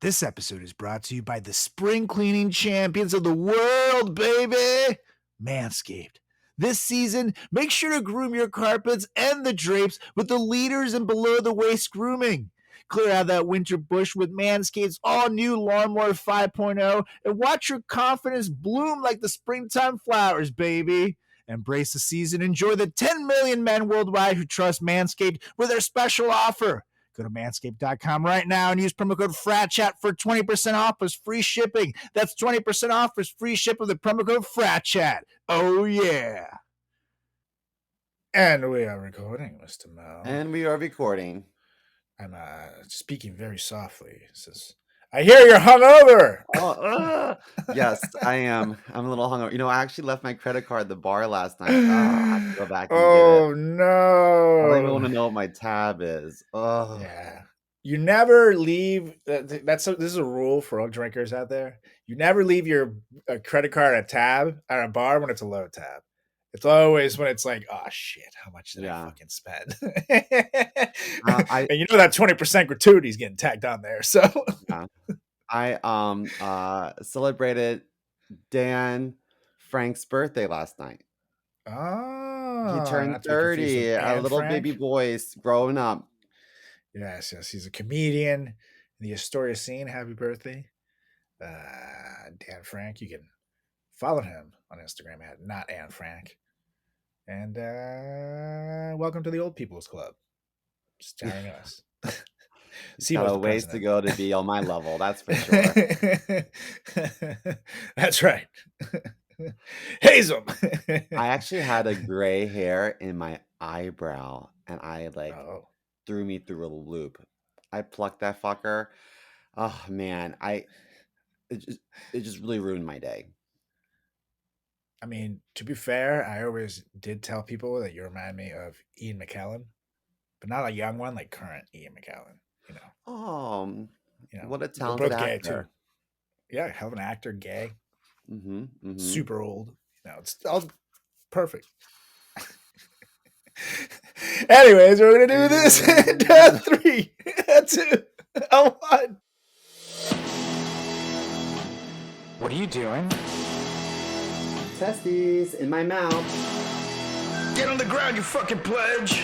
This episode is brought to you by the spring cleaning champions of the world, baby! Manscaped. This season, make sure to groom your carpets and the drapes with the leaders in below-the-waist grooming. Clear out that winter bush with Manscaped's all-new Lawnmower 5.0 and watch your confidence bloom like the springtime flowers, baby. Embrace the season. Enjoy the 10 million men worldwide who trust Manscaped with their special offer. Go to manscaped.com right now and use promo code FRATCHAT for 20% off plus free shipping. That's 20% off plus free shipping with the promo code FRATCHAT. Oh, yeah. And we are recording, Mr. Mel. And we are recording. I'm speaking very softly. It says, I hear you're hungover. Yes, I am. I'm a little hungover. You know, I actually left my credit card at the bar last night. I have to go back and get it. No. I don't even want to know what my tab is. Oh, yeah. You never leave. This is a rule for all drinkers out there. You never leave your credit card at a bar when it's a low tab. It's always when it's like, oh shit, how much did I fucking spend? And you know that 20% gratuity is getting tagged on there. So I celebrated Dan Frank's birthday last night. Oh, he turned 30, a little Frank. baby boy growing up. Yes, he's a comedian in the Astoria scene. Happy birthday, Dan Frank. You can follow him on Instagram at not Anne Frank. And welcome to the Old People's Club. Just joining us. See got a ways to go to be on my level, that's for sure. That's right. Hazing. I actually had a gray hair in my eyebrow, and I threw me through a loop. I plucked that fucker. Oh man, it just really ruined my day. I mean, to be fair, I always did tell people that you remind me of Ian McKellen, but not a young one, like current Ian McKellen. You know. What a talented both gay actor. Too. Yeah, hell of an actor, gay. Mm-hmm. Super old. It's all perfect. Anyways, we're gonna do this. 3, 2, 1. What are you doing? Testes in my mouth. Get on the ground, you fucking pledge.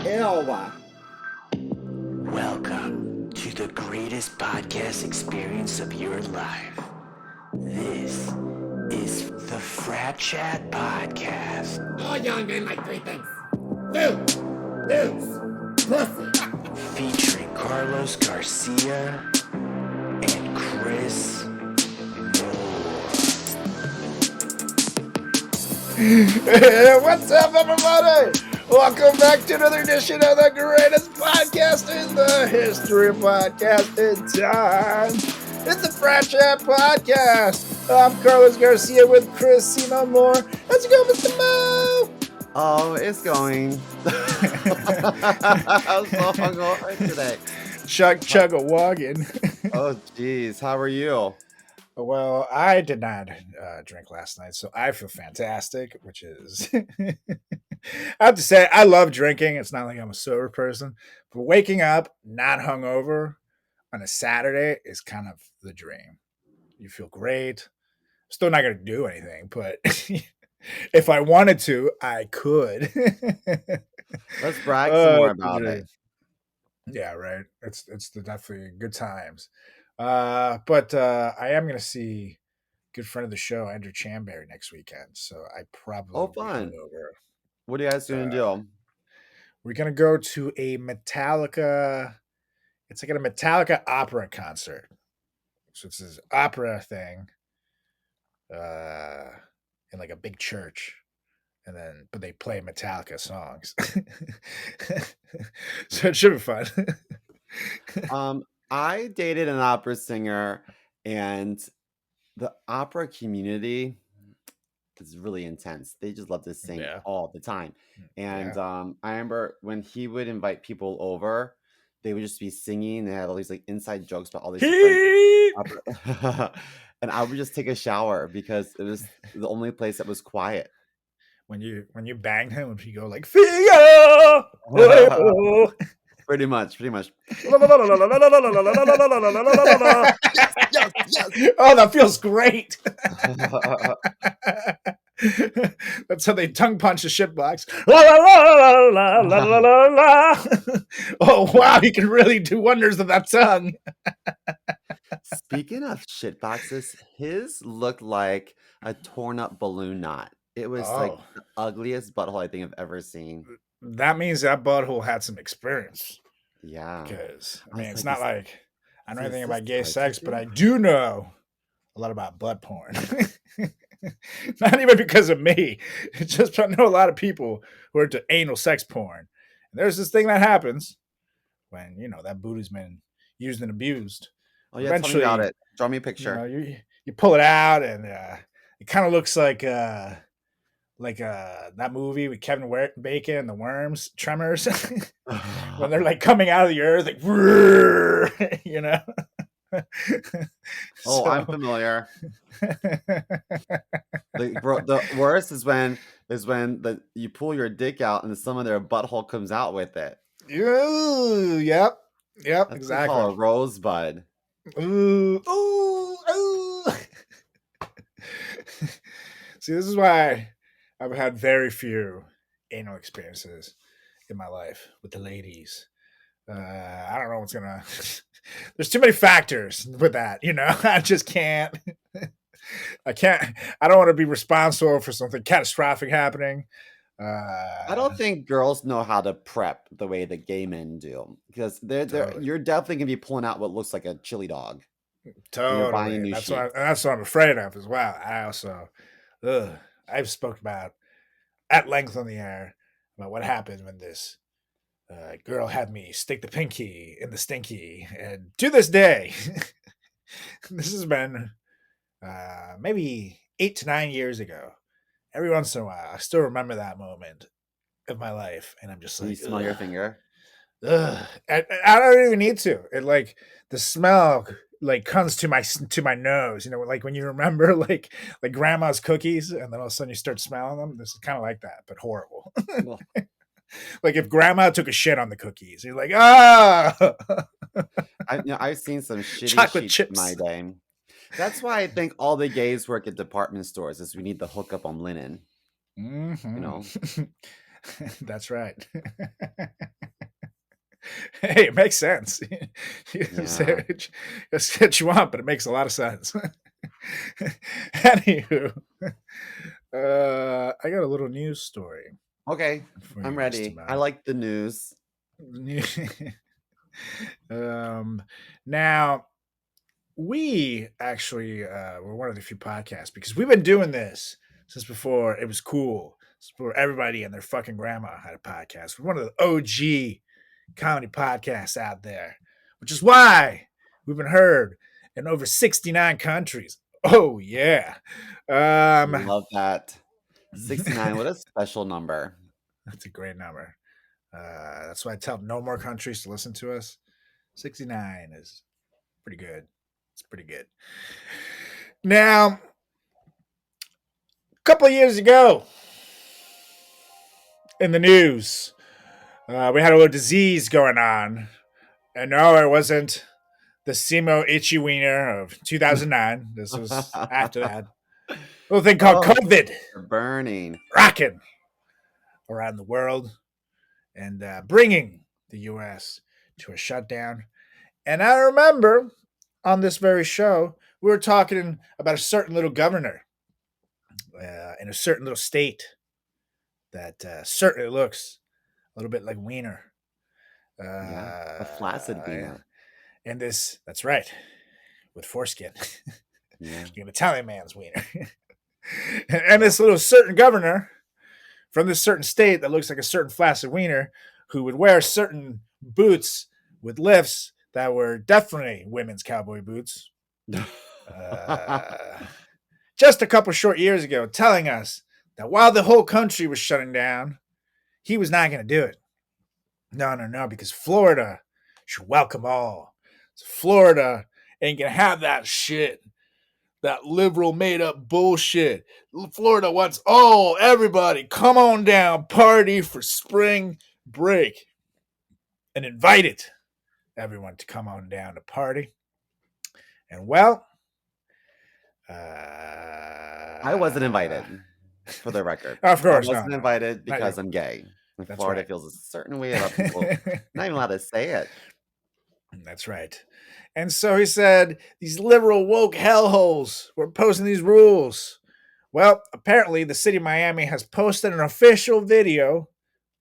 Ew. Welcome to the greatest podcast experience of your life. This is the Frat Chat Podcast. All young men like 3 things. Food, booze, pussy. Featuring Carlos Garcia and Chris What's up, everybody? Welcome back to another edition of the greatest podcast in the history of podcasting time. It's the Frat Chat Podcast. I'm Carlos Garcia with Chris Moore. How's it going, Mr. Mo? Oh, it's going. I was so hungover today. Chug a wagon. Oh, geez. How are you? Well, I did not drink last night, so I feel fantastic, which is... I have to say, I love drinking. It's not like I'm a sober person, but waking up not hungover on a Saturday is kind of the dream. You feel great. Still not going to do anything, but if I wanted to, I could. Let's brag some more about it. Yeah, right. It's definitely good times. But I am going to see a good friend of the show, Andrew Chamberry, next weekend. So I probably fun. Over. What are you guys going to do? We're going to go to a Metallica. It's like a Metallica opera concert. So it's this opera thing in like a big church. But they play Metallica songs. So it should be fun. I dated an opera singer, and the opera community is really intense. They just love to sing all the time. And I remember when he would invite people over, they would just be singing. They had all these like inside jokes about all these different opera. And I would just take a shower because it was the only place that was quiet. When you banged him, would you go like Figaro? Pretty much. Yes. Oh, that feels great. That's how they tongue punch the shitbox. Oh, wow. You can really do wonders with that tongue. Speaking of shitboxes, his looked like a torn up balloon knot. It was like the ugliest butthole I think I've ever seen. That means that butthole had some experience. Yeah. Because, I I mean, was it's like, not like I know anything is about this gay sex, but I cartridges? do know a lot about butt porn. Not even because of me. It's just I know a lot of people who are into anal sex porn. And there's this thing that happens when, that booty's been used and abused. Oh yeah, tell me about it. Draw me a picture. You pull it out and it kind of looks like that movie with Kevin Bacon and the worms, Tremors, when they're like coming out of the earth, like, Oh, I'm familiar. Bro, the worst is when you pull your dick out and some of their butthole comes out with it. Ooh, yep, That's exactly. called a rosebud. Ooh, ooh, ooh. See, this is why I've had very few anal experiences in my life with the ladies. I don't know what's gonna. There's too many factors with that, I just can't. I don't want to be responsible for something catastrophic happening. I don't think girls know how to prep the way that gay men do, because you're definitely gonna be pulling out what looks like a chili dog. Totally, you're buying new that's sheets. what I'm afraid of as well. I also, I've spoken about at length on the air about what happened when this girl had me stick the pinky in the stinky, and to this day, this has been maybe 8 to 9 years ago. Every once in a while, I still remember that moment of my life, and I'm just like, you smell your finger. Ugh. I don't even need to. It like the smell like comes to my nose. Like when you remember like grandma's cookies, and then all of a sudden you start smelling them. This is kind of like that, but horrible. Like if grandma took a shit on the cookies, you're like, I've seen some shitty chocolate sheets chips. in my day. That's why I think all the gays work at department stores, is we need the hookup on linen. Mm-hmm. That's right. Hey, it makes sense. It's what you want, but it makes a lot of sense. Anywho, I got a little news story. Okay, I'm ready. I like the news. Now, we actually were one of the few podcasts, because we've been doing this since before it was cool. Since before everybody and their fucking grandma had a podcast. We're one of the OG comedy podcasts out there, which is why we've been heard in over 69 countries. Oh yeah. Love that. 69, what a special number. That's a great number. That's why I tell no more countries to listen to us. 69 is pretty good. It's pretty good. Now, a couple of years ago in the news, we had a little disease going on. And no, it wasn't the Simo Itchy Wiener of 2009. This was after that. A little thing called COVID. Burning. Rocking around the world and bringing the U.S. to a shutdown. And I remember on this very show, we were talking about a certain little governor in a certain little state that certainly looks a little bit like Wiener. A flaccid Wiener. And that's right, with foreskin. Yeah. An Italian man's wiener. And this little certain governor from this certain state that looks like a certain flaccid wiener, who would wear certain boots with lifts that were definitely women's cowboy boots. Just a couple short years ago, telling us that while the whole country was shutting down, he was not going to do it. No, because Florida should welcome all. So Florida ain't going to have that shit, that liberal made up bullshit. Florida wants everybody, come on down, party for spring break. and invited everyone to come on down to party. And well, I wasn't invited, for the record. Of course, I wasn't no. invited because I'm gay. That's Florida right. feels a certain way about people not even allowed to say it. That's right. And so he said, these liberal woke hellholes were posting these rules. Well, apparently the city of Miami has posted an official video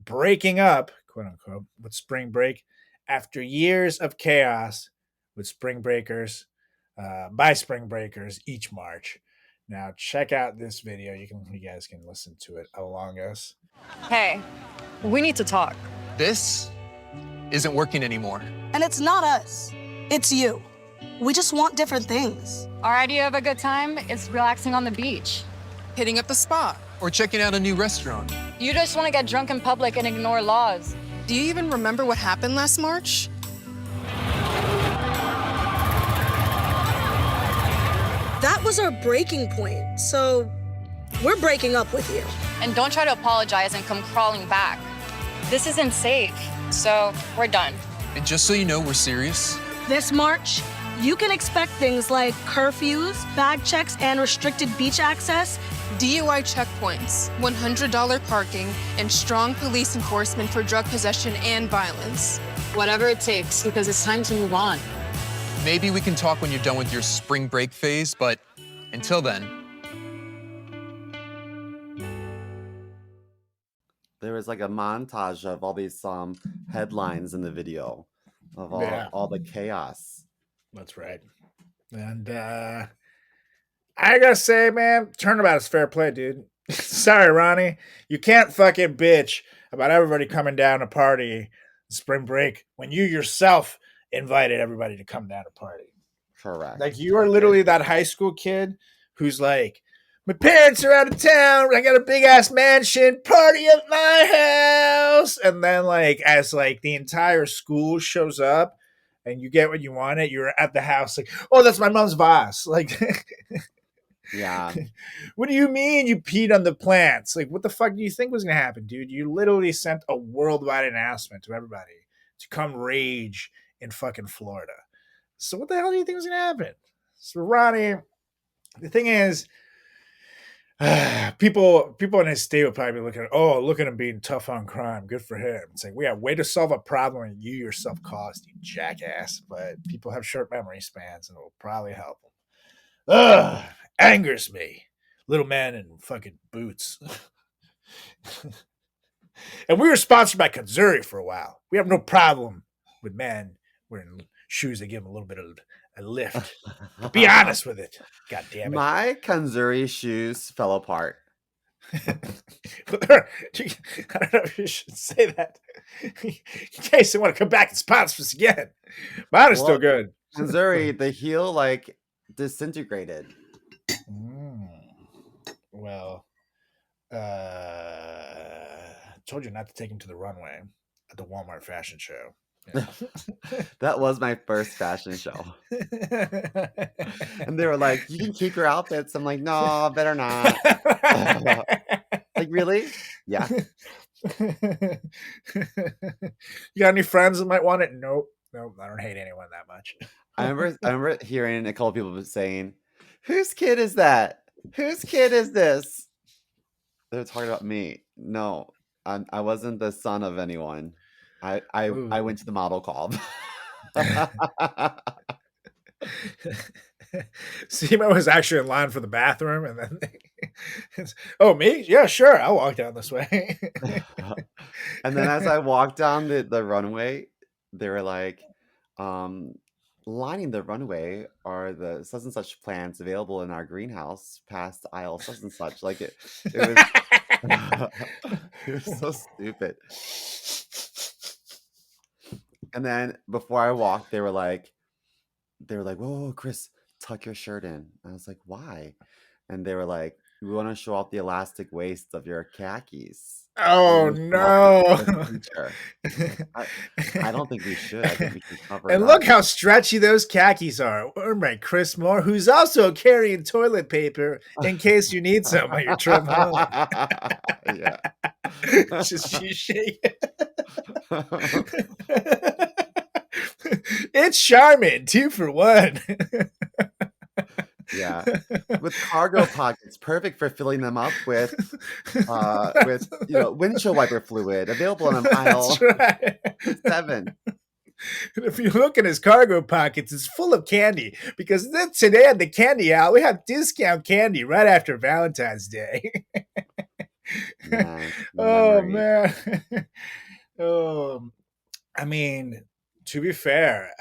breaking up, quote unquote, with spring break after years of chaos with spring breakers, by spring breakers each March. Now check out this video. You guys can listen to it along us. Hey, we need to talk. This isn't working anymore. And it's not us. It's you. We just want different things. Our idea of a good time is relaxing on the beach. Hitting up the spa. Or checking out a new restaurant. You just want to get drunk in public and ignore laws. Do you even remember what happened last March? That was our breaking point, so we're breaking up with you. And don't try to apologize and come crawling back. This isn't safe, so we're done. And just so you know, we're serious. This March, you can expect things like curfews, bag checks, and restricted beach access. DUI checkpoints, $100 parking, and strong police enforcement for drug possession and violence. Whatever it takes, because it's time to move on. Maybe we can talk when you're done with your spring break phase, but until then. There was like a montage of all these headlines in the video of all the chaos. That's right. And I gotta say, man, turnabout is fair play, dude. Sorry, Ronnie. You can't fucking bitch about everybody coming down to party spring break when you yourself invited everybody to come down to party. Correct. Like, you are literally that high school kid who's like, my parents are out of town. I got a big ass mansion. Party at my house. And then, like, as like the entire school shows up and you get what you wanted, you're at the house like, oh, that's my mom's vase. Like, yeah. What do you mean you peed on the plants? Like, what the fuck do you think was gonna happen, dude? You literally sent a worldwide announcement to everybody to come rage in fucking Florida. So what the hell do you think was gonna happen? So Ronnie, the thing is, people in his state would probably be looking at, oh, look at him being tough on crime. Good for him. It's like, we have way to solve a problem you yourself caused, you jackass. But people have short memory spans, and it will probably help them. Ugh, angers me. Little man in fucking boots. And we were sponsored by Kanzuri for a while. We have no problem with men wearing shoes that give them a little bit of a lift. Be honest with it. God damn it. My Kanzuri shoes fell apart. I don't know if you should say that in case they want to come back and sponsor us again. Mine are still good. Kanzuri, the heel like disintegrated. Well, told you not to take him to the runway at the Walmart fashion show. Yeah. That was my first fashion show. And they were like, you can keep your outfits. I'm like, no, better not. Like, really? Yeah. You got any friends that might want it? Nope, I don't hate anyone that much. I remember hearing a couple of people saying, whose kid is that? Whose kid is this? They're talking about me. No, I wasn't the son of anyone. I went to the model club. Seema was actually in line for the bathroom, and then oh, me? Yeah, sure. I'll walk down this way. And then as I walked down the runway, they were like, lining the runway are the such and such plants available in our greenhouse past aisle such and such. Like it was it was so stupid. And then before I walked, they were like, whoa, Chris, tuck your shirt in. I was like, why? And they were like, we want to show off the elastic waist of your khakis. Oh no! I don't think we should. I think we should cover. And look how stretchy those khakis are. Worn by Chris Moore, who's also carrying toilet paper in case you need some on your trip home. Yeah. Just you shake it. It's Charmin, 2 for 1. Yeah. With cargo pockets, perfect for filling them up with windshield wiper fluid, available in aisle That's right. 7. And if you look in his cargo pockets, it's full of candy because then today at the candy aisle, we have discount candy right after Valentine's Day. Man, Oh, memories. man. I mean, to be fair,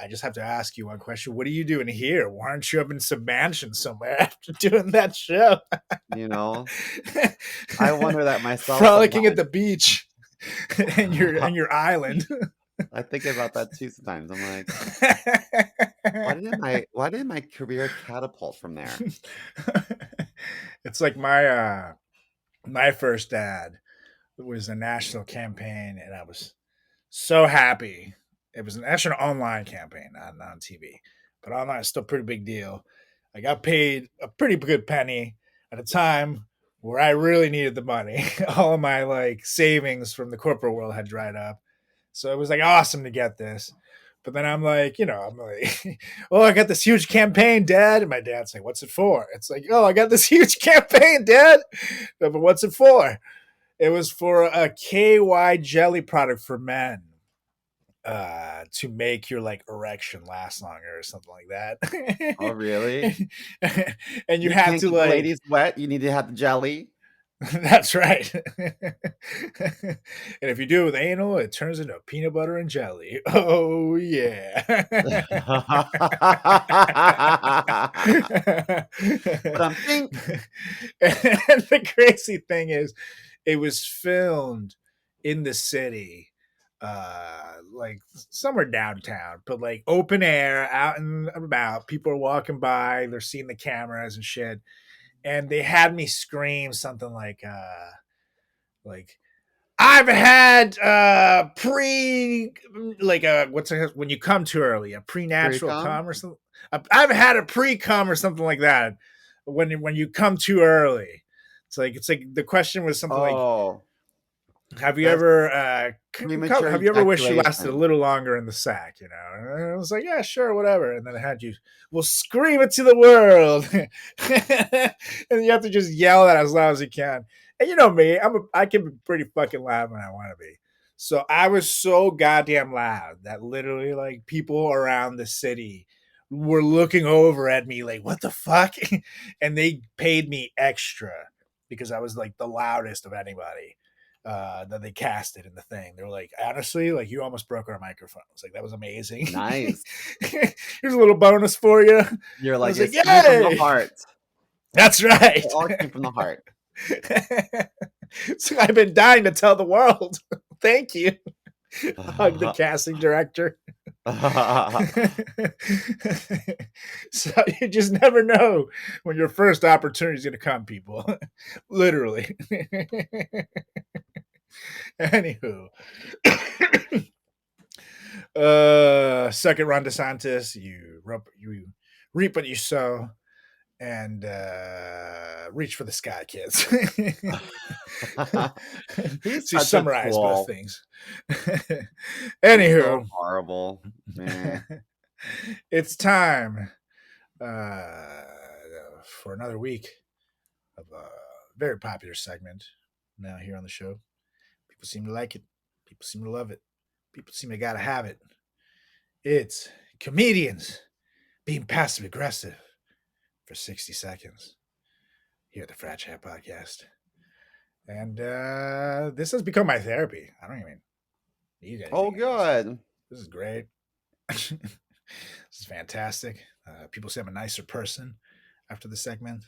I just have to ask you one question. What are you doing here? Why aren't you up in some mansion somewhere after doing that show? You know, I wonder that myself. Frolicking at sometimes. the beach and your island. I think about that too sometimes. I'm like, why didn't my career catapult from there? It's like my first ad was a national campaign, and I was so happy. It was an national online campaign, not on TV, but online is still a pretty big deal. I got paid a pretty good penny at a time where I really needed the money. All of my like savings from the corporate world had dried up. So it was like awesome to get this. But then I'm like, oh, I got this huge campaign, Dad. And my dad's like, what's it for? It's like, oh, I got this huge campaign, Dad. But what's it for? It was for a KY jelly product for men to make your like erection last longer or something like that. Oh, really? And you have can't to keep like the ladies wet. You need to have the jelly. That's right. And if you do it with anal, it turns into peanut butter and jelly. Oh yeah. But I'm thinking. And the crazy thing is, it was filmed in the city, like somewhere downtown, but like open air, out and about. People are walking by, they're seeing the cameras and shit. And they had me scream something like I've had when you come too early, a pre-natural Pre-cum? cum or something. I've had a pre-cum or something like that. When you come too early, it's like the question was something like, have you ever wished you lasted a little longer in the sack? And I was like, yeah, sure, whatever. And then I had you, well, scream it to the world, and you have to just yell that as loud as you can. And you know me, I can be pretty fucking loud when I want to be. So I was so goddamn loud that literally, like, people around the city were looking over at me like, what the fuck? And they paid me extra because I was like the loudest of anybody that they casted in the thing. They were like, honestly, like, you almost broke our microphones. Like, that was amazing. Nice. Here's a little bonus for you. You're like, it's like from the heart. That's right. It all came from the heart. So I've been dying to tell the world. Thank you. Hug the casting director. So you just never know when your first opportunity is going to come, people. Literally. Anywho. Second round DeSantis, you reap what you sow, and reach for the sky, kids. To summarize both things. Anywho, so horrible, man. It's time for another week of a very popular segment now here on the show. People seem to like it. People seem to love it. People seem to gotta have it. It's comedians being passive aggressive for 60 seconds here at the Frat Chat Podcast. And this has become my therapy. I don't even need anything. Oh, good. This is great. This is fantastic. People say I'm a nicer person after the segment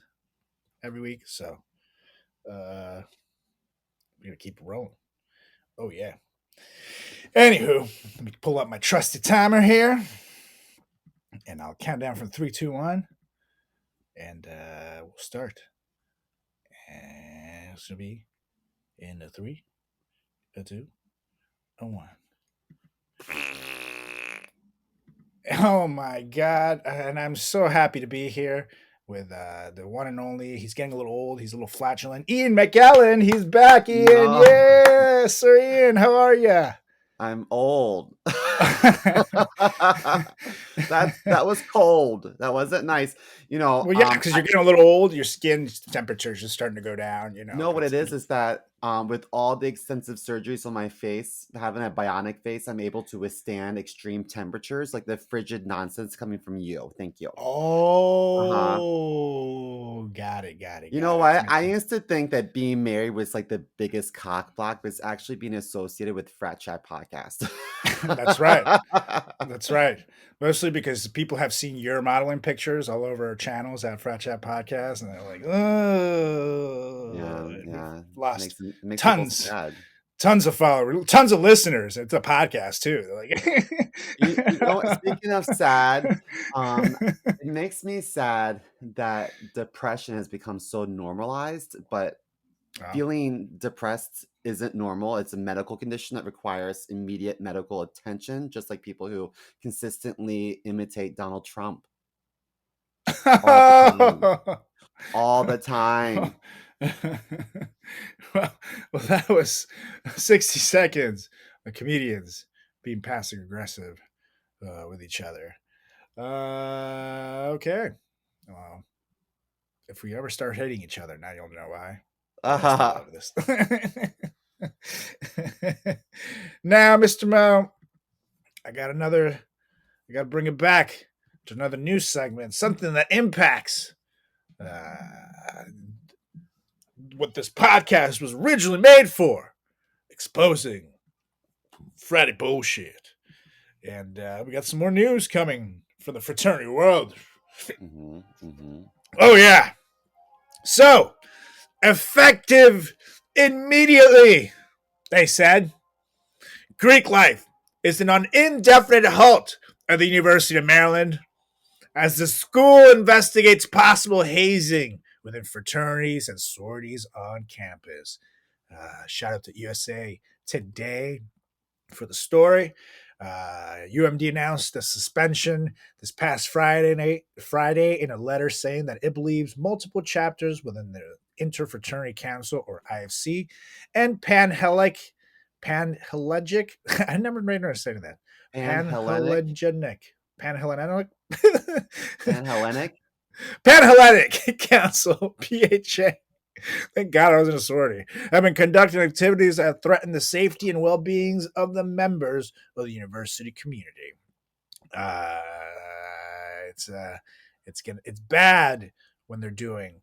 every week. So we're going to keep it rolling. Oh, yeah. Anywho, let me pull up my trusty timer here. And I'll count down from 3, 2, 1. And we'll start. And it's going to be in a 3, a 2, a 1. Oh my God. And I'm so happy to be here with the one and only. He's getting a little old. He's a little flatulent. Ian McKellen. He's back, Ian. No. Yeah, Sir Ian. How are you? I'm old. That was cold. That wasn't nice. Well, yeah, because you're getting a little old. Your skin temperature is just starting to go down. No, what it is that with all the extensive surgeries on my face, having a bionic face, I'm able to withstand extreme temperatures, like the frigid nonsense coming from you. Thank you. Oh, got it. You know what? I used to think that being married was like the biggest cock block, but it's actually being associated with Frat Chat Podcast. That's right. That's right. Mostly because people have seen your modeling pictures all over our channels at Frat Chat Podcast, and they're like, "Oh, yeah." Lost Makes tons of followers, tons of listeners. It's a podcast too. They're like, speaking of sad, it makes me sad that depression has become so normalized, but feeling depressed isn't normal. It's a medical condition that requires immediate medical attention, just like people who consistently imitate Donald Trump. All the time. Well, that was 60 seconds of comedians being passive aggressive with each other. Okay. Well, if we ever start hating each other, now you'll know why. Now, Mr. Mo, I got to bring it back to another news segment, something that impacts what this podcast was originally made for, exposing fratty bullshit. And we got some more news coming from the fraternity world. Oh, yeah. So, effective immediately, they said, Greek life is an indefinite halt at the University of Maryland as the school investigates possible hazing within fraternities and sororities on campus. Shout out to USA Today for the story. UMD announced a suspension this past Friday in a letter saying that it believes multiple chapters within the Interfraternity Council, or IFC, and Panhellenic. I never made her say that. Panhellenic Council, PHA. Thank God I was in a sorority. Have been conducting activities that threaten the safety and well-beings of the members of the university community. It's bad when they're doing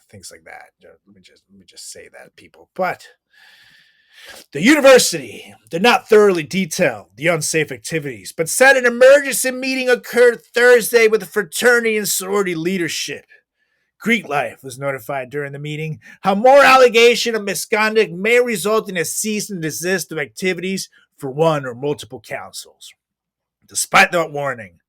things like that. Let me just say that, people. But the university did not thoroughly detail the unsafe activities, but said an emergency meeting occurred Thursday with the fraternity and sorority leadership. Greek life was notified during the meeting how more allegation of misconduct may result in a cease and desist of activities for one or multiple councils. Despite that warning,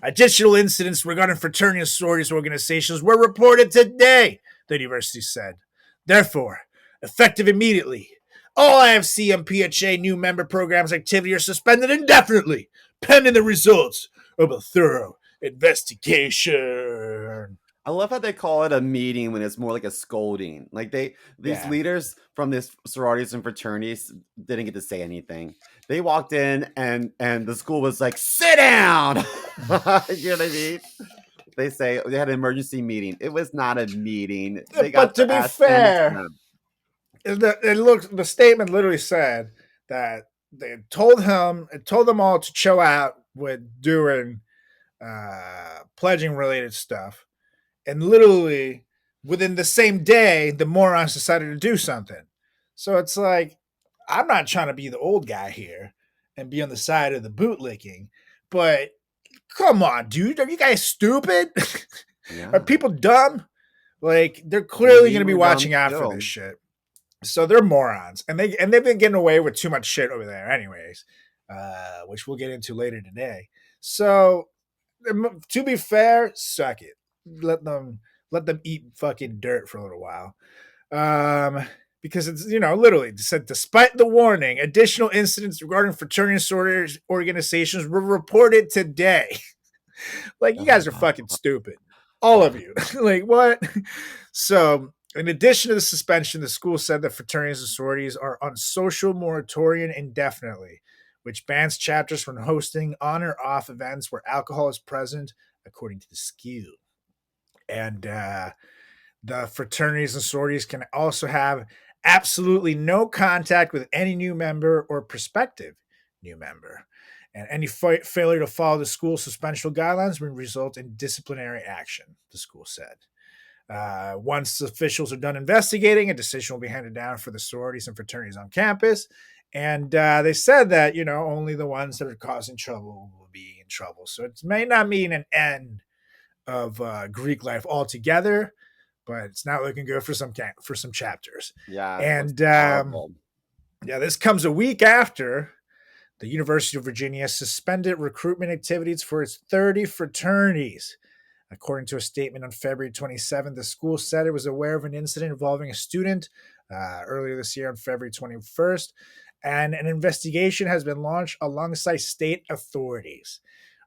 additional incidents regarding fraternity and sororities organizations were reported today, the university said. Therefore, effective immediately, all IFC and PHA new member programs activity are suspended indefinitely, pending the results of a thorough investigation. I love how they call it a meeting when it's more like a scolding. Like these leaders from these sororities and fraternities didn't get to say anything. They walked in and the school was like, sit down. You know what I mean? They say they had an emergency meeting. It was not a meeting. But to be fair, the statement literally said that they told them all to chill out with doing pledging related stuff. And literally within the same day, the morons decided to do something. So it's like, I'm not trying to be the old guy here and be on the side of the bootlicking, but come on, dude. Are you guys stupid? Yeah. Are people dumb? Like, they're clearly going to be watching out for this shit. So they're morons. And they've been getting away with too much shit over there anyways, which we'll get into later today. So to be fair, suck it. Let them eat fucking dirt for a little while. Because it's, literally said, despite the warning, additional incidents regarding fraternity and sorority organizations were reported today. Like, you guys are fucking stupid. all of you. Like, what? So, in addition to the suspension, the school said that fraternities and sororities are on social moratorium indefinitely, which bans chapters from hosting on or off events where alcohol is present, according to the SKU. And the fraternities and sororities can also have absolutely no contact with any new member or prospective new member. And any failure to follow the school suspension guidelines will result in disciplinary action, the school said. Once officials are done investigating, a decision will be handed down for the sororities and fraternities on campus. And they said that, only the ones that are causing trouble will be in trouble. So it may not mean an end of Greek life altogether, but it's not looking good for some chapters. Yeah. And this comes a week after the University of Virginia suspended recruitment activities for its 30 fraternities. According to a statement on February 27th, the school said it was aware of an incident involving a student earlier this year on February 21st, and an investigation has been launched alongside state authorities.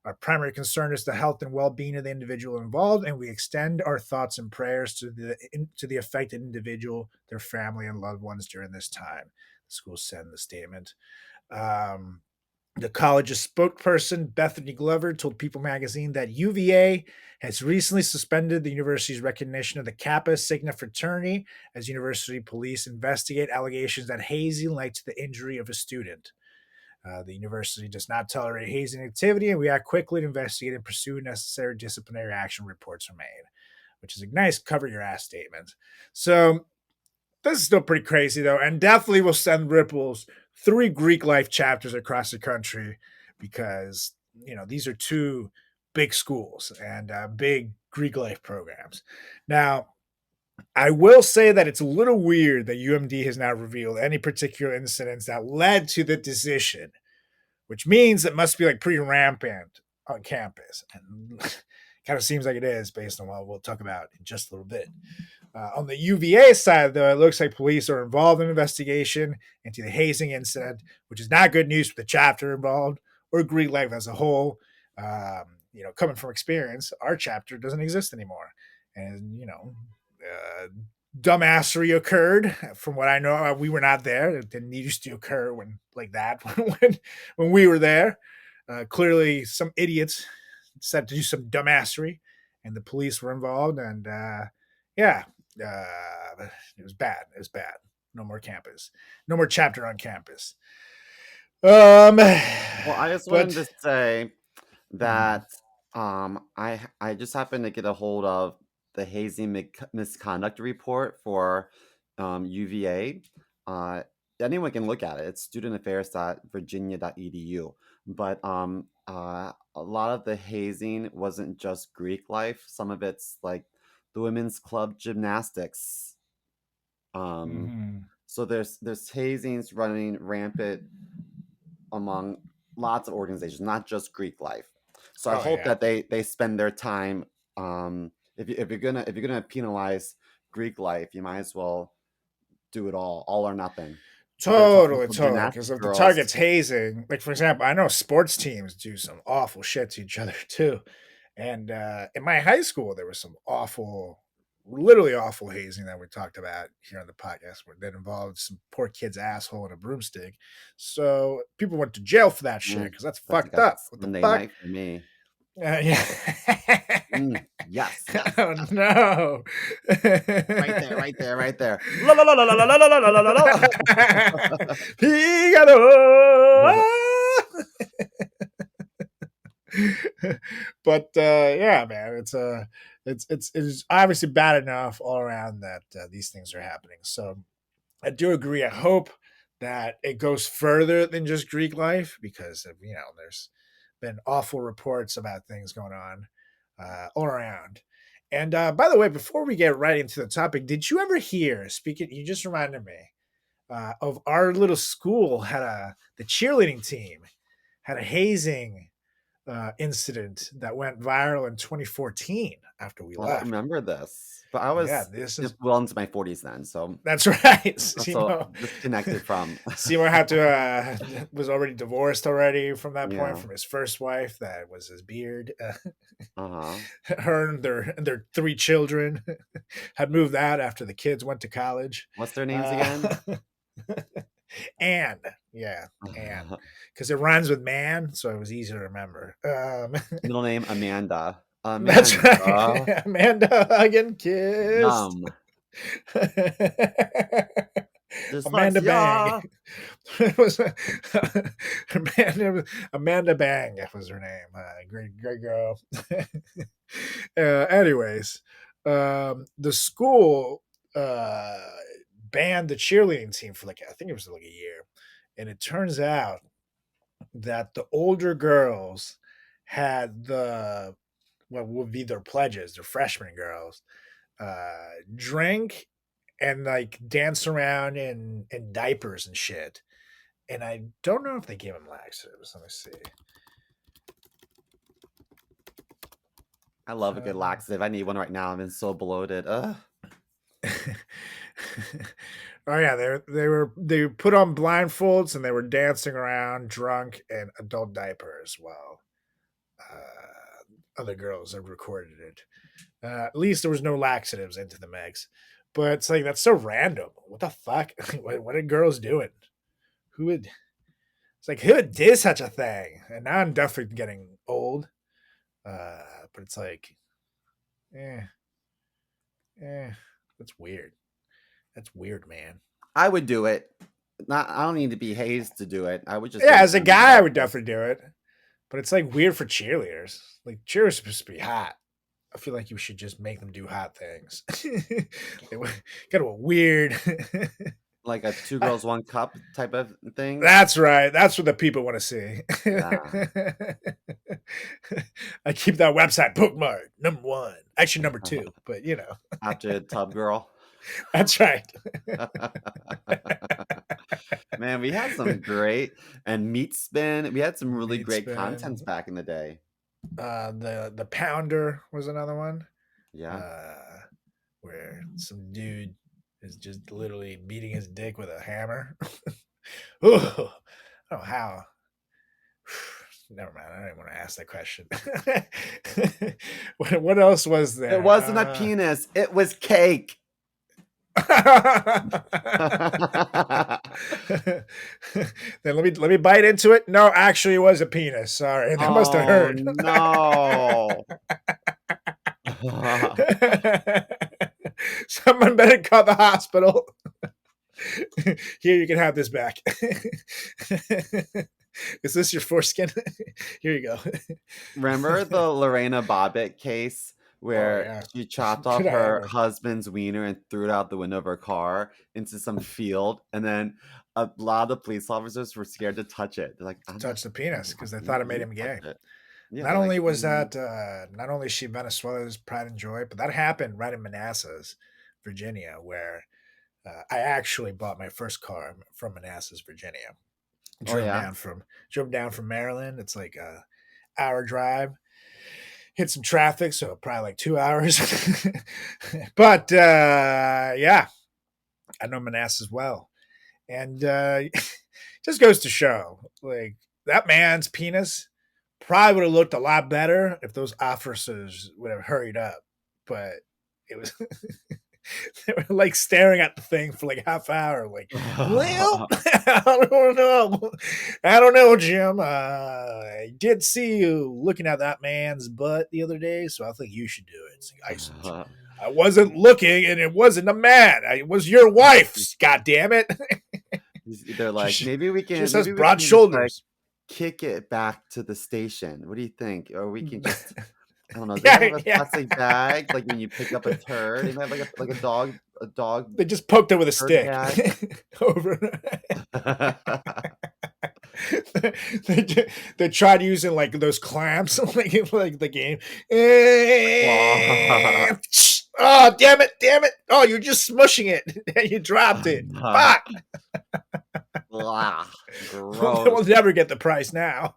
Our primary concern is the health and well-being of the individual involved, and we extend our thoughts and prayers to the affected individual, their family, and loved ones during this time, the school said in the statement. The college's spokesperson, Bethany Glover, told People magazine that UVA has recently suspended the university's recognition of the Kappa Sigma fraternity as university police investigate allegations that hazing led to the injury of a student. The university does not tolerate hazing activity, and we act quickly to investigate and pursue necessary disciplinary action, reports are made, which is a nice cover your ass statement. So this is still pretty crazy, though, and definitely will send ripples through Greek life chapters across the country because, these are two big schools and big Greek life programs. Now, I will say that it's a little weird that UMD has not revealed any particular incidents that led to the decision, which means it must be like pretty rampant on campus. And kind of seems like it is based on what we'll talk about in just a little bit. On the UVA side, though, it looks like police are involved in an investigation into the hazing incident, which is not good news for the chapter involved or Greek life as a whole. Coming from experience, our chapter doesn't exist anymore. And, dumbassery occurred. From what I know, we were not there. It didn't used to occur when we were there. Clearly, some idiots decided to do some dumbassery, and the police were involved. And it was bad. It was bad. No more campus. No more chapter on campus. Well, I just wanted to say that I just happened to get a hold of the hazing misconduct report for UVA. Anyone can look at it. It's studentaffairs.virginia.edu. But a lot of the hazing wasn't just Greek life. Some of it's like the women's club gymnastics. So there's hazings running rampant among lots of organizations, not just Greek life. So I hope that they spend their time. If you're gonna penalize Greek life, you might as well do it all or nothing. Totally. Because if the target's hazing, like for example, I know sports teams do some awful shit to each other too. And in my high school, there was some literally awful hazing that we talked about here on the podcast that involved some poor kid's asshole and a broomstick. So people went to jail for that shit because that's fucked up. What the fuck? Night for me. Yeah. Yes. Oh no. Right there. But man, it's obviously bad enough all around that these things are happening. So I do agree. I hope that it goes further than just Greek life because there's been awful reports about things going on all around. And by the way, before we get right into the topic, did you ever hear? You just reminded me of our little school the cheerleading team had a hazing incident that went viral in 2014 after we I don't left. remember this, but I was well into my 40s then, so that's right. so disconnected from. Seymour had to was already divorced already from that Yeah. point from his first wife. That was his beard. Uh-huh. Her and their 3 children had moved out after the kids went to college. What's their names again? Anne, yeah, Anne, because it rhymes with man, so it was easy to remember. Middle name Amanda. That's right. Amanda again, kiss. Amanda Bang. It was Amanda Bang was her name. Great girl. Anyways, the school banned the cheerleading team for I think it was a year, and it turns out that the older girls had what would be their pledges, their freshman girls, drink and dance around in diapers and shit. And I don't know if they gave them laxatives. Let me see. I love a good laxative. I need one right now. I've been so bloated. Ugh. Oh yeah, they put on blindfolds and they were dancing around drunk in adult diapers while other girls have recorded it. At least there was no laxatives into the mix. But it's that's so random. What the fuck? What are girls doing? Who would do such a thing? And now I'm definitely getting old. But it's that's weird. That's weird, man. I would do it. I don't need to be hazed to do it. I would just. Yeah, as a guy, I would definitely do it. But it's weird for cheerleaders. Cheerleaders are supposed to be hot. I feel like you should just make them do hot things. Kind of weird. Like a 2 girls, 1 cup type of thing. That's right. That's what the people want to see. Yeah. I keep that website bookmarked. Number 1. Actually, number 2. But After Tub Girl. That's right. Man, we had some great and Meat Spin. We had some really Meat great Spin. contents back in the day. The Pounder was another one. Yeah. Where some dude is just literally beating his dick with a hammer. Ooh, I don't know how. Never mind. I didn't want to ask that question. What else was there? It wasn't a penis. It was cake. Then let me bite into it. No, actually, it was a penis. Sorry, that must have hurt. No. Someone better call the hospital. Here, you can have this back. Is this your foreskin? Here you go. Remember the Lorena Bobbitt case where she chopped off her husband's wiener and threw it out the window of her car into some field, and then a lot of the police officers were scared to touch it. They're like, touch the penis because they thought it made him gay. Yeah, not only was that, not only is she Venezuela's pride and joy, but that happened right in Manassas, Virginia, where I actually bought my first car from Manassas, Virginia. Drove down from Maryland. It's like a hour drive. Hit some traffic, so probably 2 hours. But yeah, I know Manassas well, and just goes to show, that man's penis probably would have looked a lot better if those officers would have hurried up. But it was they were staring at the thing for half hour. Well, I don't know, Jim. I did see you looking at that man's butt the other day, so I think you should do it. I wasn't looking, and it wasn't a man. It was your wife. God damn it! They're like, maybe we can. She has broad shoulders. Kick it back to the station. What do you think? Or we can just. I don't know. They have a plastic bag, when you pick up a turd. They have like a dog. A dog. They just poked it with a stick over. They tried using those clamps, like the game. Oh, damn it! Oh, you're just smushing it. You dropped it. Fuck. Gross. We'll never get the price now.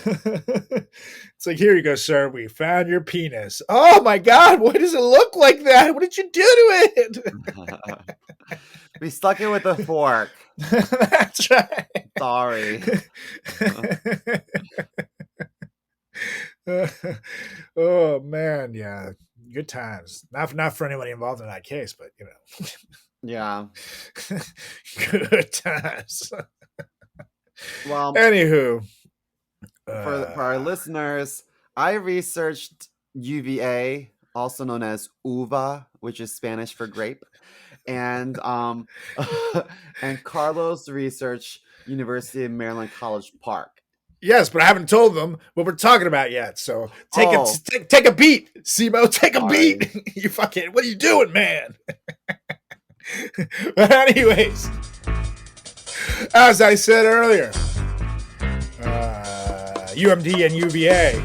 It's like, here you go, sir. We found your penis. Oh my God, why does it look like that? What did you do to it? We stuck it with a fork. That's right. Sorry. Oh man, yeah. Good times. Not for anybody involved in that case, but you know. Yeah. Good times. Well, anywho. For our listeners, I researched UVA, also known as uva, which is Spanish for grape, and and Carlos researched University of Maryland College Park. Yes, but I haven't told them what we're talking about yet. So take a beat, Simo. Take a beat. You fucking, what are you doing, man? But anyways, as I said earlier, UMD and UVA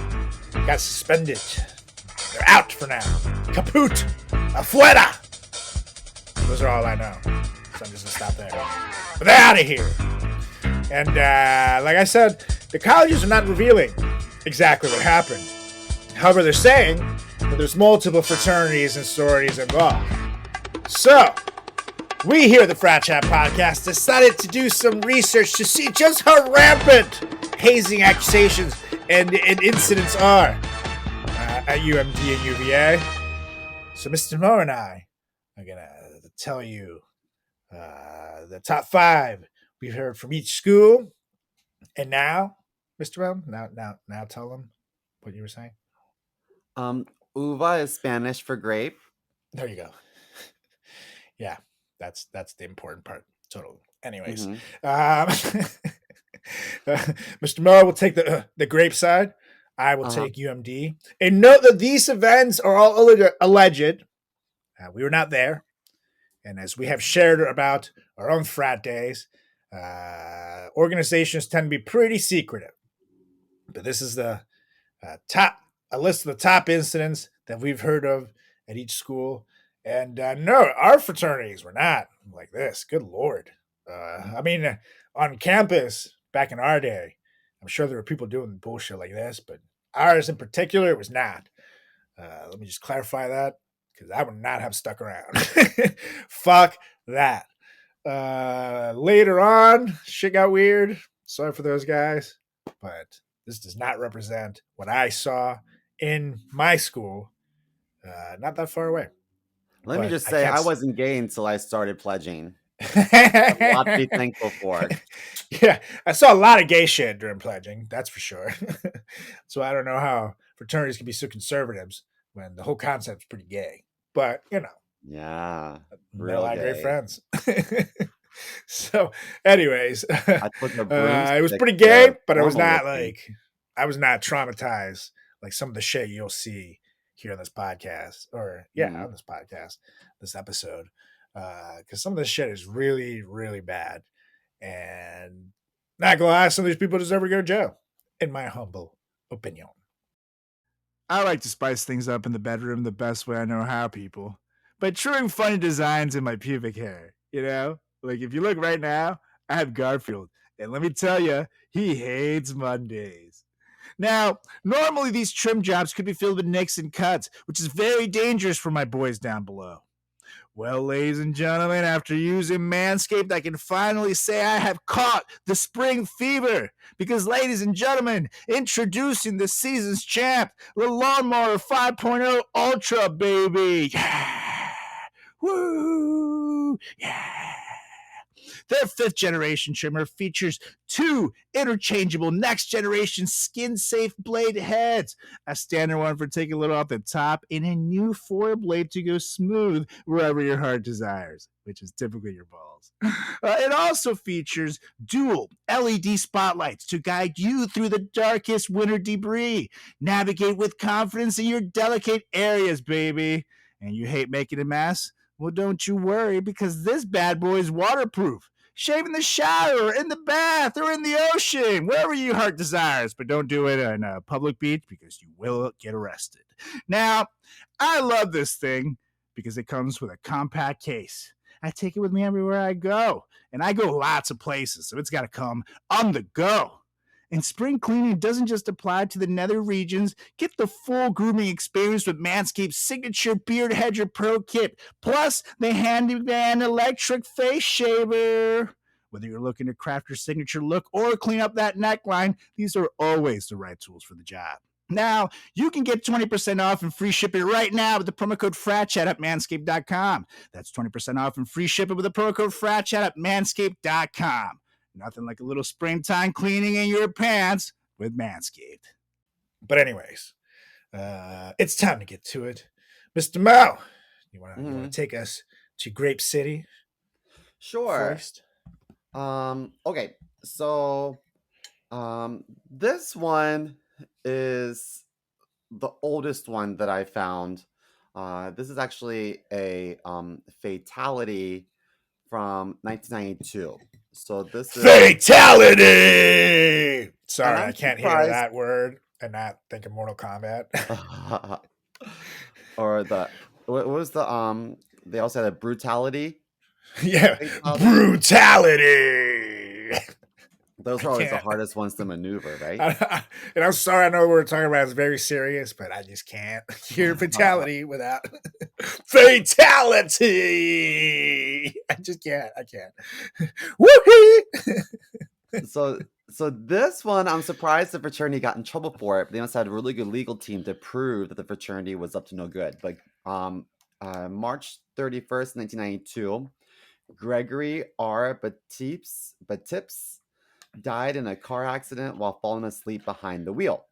got suspended. They're out for now. Kaput. Afuera. Those are all I know. So I'm just going to stop there. But they're out of here. And like I said, the colleges are not revealing exactly what happened. However, they're saying that there's multiple fraternities and sororities involved. So, we here at the Frat Chat Podcast decided to do some research to see just how rampant hazing accusations and incidents are at UMD and UVA. So Mr. Mo and I are going to tell you the top 5 we've heard from each school. And now, Mr. Mo, now tell them what you were saying. Uva is Spanish for grape. There you go. Yeah, that's the important part. Totally. Anyways, Mr. Mo will take the grape side. I will take UMD. And note that these events are all alleged. We were not there. And as we have shared about our own frat days, organizations tend to be pretty secretive. But this is the a list of the top incidents that we've heard of at each school. And no, our fraternities were not like this. Good Lord. I mean, on campus back in our day, I'm sure there were people doing bullshit like this, but ours in particular, it was not. Let me just clarify that, because I would not have stuck around. Fuck that. Later on, shit got weird. Sorry for those guys, but this does not represent what I saw in my school, not that far away. Let me just say, I wasn't gay until I started pledging. A lot to be thankful for. Yeah, I saw a lot of gay shit during pledging, that's for sure. So I don't know how fraternities can be so conservatives when the whole concept's pretty gay. But, you know. Yeah. Met a lot of great friends. So, anyways, it was pretty gay, but I was not traumatized like some of the shit you'll see here on this podcast, or on this podcast, this episode, because some of this shit is really, really bad, and not gonna lie, some of these people deserve to go to jail, in my humble opinion. I like to spice things up in the bedroom the best way I know how, people, by drawing funny designs in my pubic hair. You know, like if you look right now, I have Garfield, and let me tell you, he hates Mondays. Now, normally these trim jobs could be filled with nicks and cuts, which is very dangerous for my boys down below. Well, ladies and gentlemen, after using Manscaped, I can finally say I have caught the spring fever. Because, ladies and gentlemen, introducing the season's champ, the Lawnmower 5.0 Ultra, baby. Yeah. Woo. Yeah. Their 5th generation trimmer features 2 interchangeable next generation skin safe blade heads, a standard one for taking a little off the top, and a new 4 blade to go smooth wherever your heart desires, which is typically your balls. It also features dual LED spotlights to guide you through the darkest winter debris. Navigate with confidence in your delicate areas, baby. And you hate making a mess? Well, don't you worry, because this bad boy is waterproof. Shave in the shower, in the bath, or in the ocean, wherever your heart desires. But don't do it on a public beach because you will get arrested. Now, I love this thing because it comes with a compact case. I take it with me everywhere I go. And I go lots of places, so it's got to come on the go. And spring cleaning doesn't just apply to the nether regions. Get the full grooming experience with Manscaped's signature Beard Hedger Pro Kit, plus the handyman electric face shaver. Whether you're looking to craft your signature look or clean up that neckline, these are always the right tools for the job. Now, you can get 20% off and free shipping right now with the promo code FRATCHAT at manscaped.com. That's 20% off and free shipping with the promo code FRATCHAT at manscaped.com. Nothing like a little springtime cleaning in your pants with Manscaped. But anyways, it's time to get to it. Mr. Mo, you want to take us to Grape City? Sure. First? Okay, so this one is the oldest one that I found. This is actually a fatality from 1992. So this is fatality. Sorry, I can't hear that word and not think of Mortal Kombat. Or what was the they also had a brutality. Yeah, brutality. Those are always the hardest ones to maneuver, right? And I'm sorry, I know what we're talking about is very serious, but I just can't hear fatality without fatality. I just can't. I can't. Whoopee! So this one, I'm surprised the fraternity got in trouble for it, but they must have had a really good legal team to prove that the fraternity was up to no good. Like March 31st, 1992, Gregory R. Batips died in a car accident while falling asleep behind the wheel.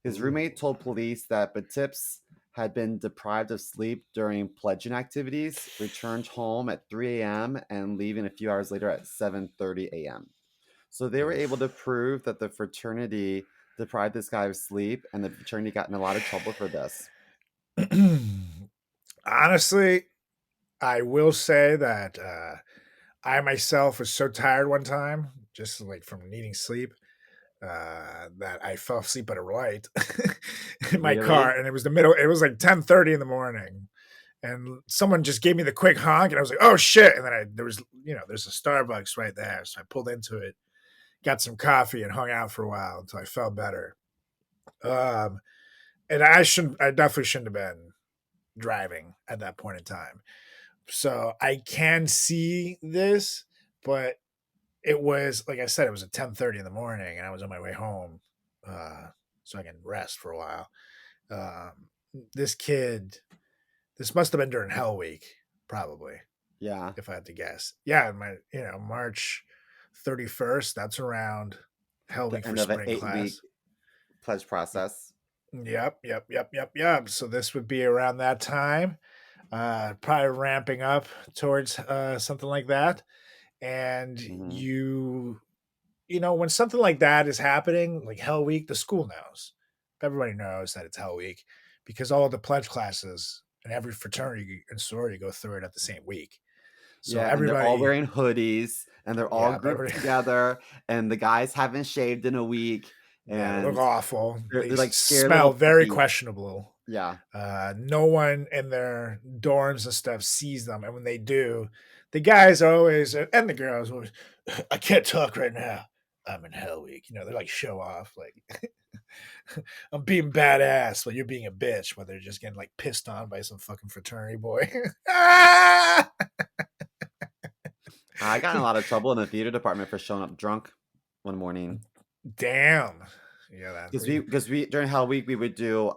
His roommate told police that Batips had been deprived of sleep during pledging activities, returned home at 3 a.m. and leaving a few hours later at 7:30 a.m. So they were able to prove that the fraternity deprived this guy of sleep, and the fraternity got in a lot of trouble for this. Honestly, I will say that I myself was so tired one time, just like from needing sleep, that I fell asleep at a light in my car, and it was like 10:30 in the morning, and someone just gave me the quick honk, and I was like, oh shit. And then there's a Starbucks right there. So I pulled into it, got some coffee, and hung out for a while until I felt better. And I definitely shouldn't have been driving at that point in time. So I can see this, but it was, like I said, it was at 10:30 in the morning, and I was on my way home, so I can rest for a while. This must have been during Hell Week, probably. Yeah, if I had to guess. Yeah, March 31st. That's around Hell Week for spring class. Pledge process. Yep. So this would be around that time. Probably ramping up towards something like that. And when something like that is happening, like Hell Week, the school knows. Everybody knows that it's Hell Week because all of the pledge classes and every fraternity and sorority go through it at the same week. So everybody, and they're all wearing hoodies and they're all grouped together, and the guys haven't shaved in a week. And they look awful. They like smell very questionable. Yeah. No one in their dorms and stuff sees them. And when they do, the guys always, and the girls always, I can't talk right now. I'm in Hell Week. They like show off. Like, I'm being badass while you're being a bitch, while they're just getting like pissed on by some fucking fraternity boy. I got in a lot of trouble in the theater department for showing up drunk one morning. Damn. Yeah, because we during Hell Week we would do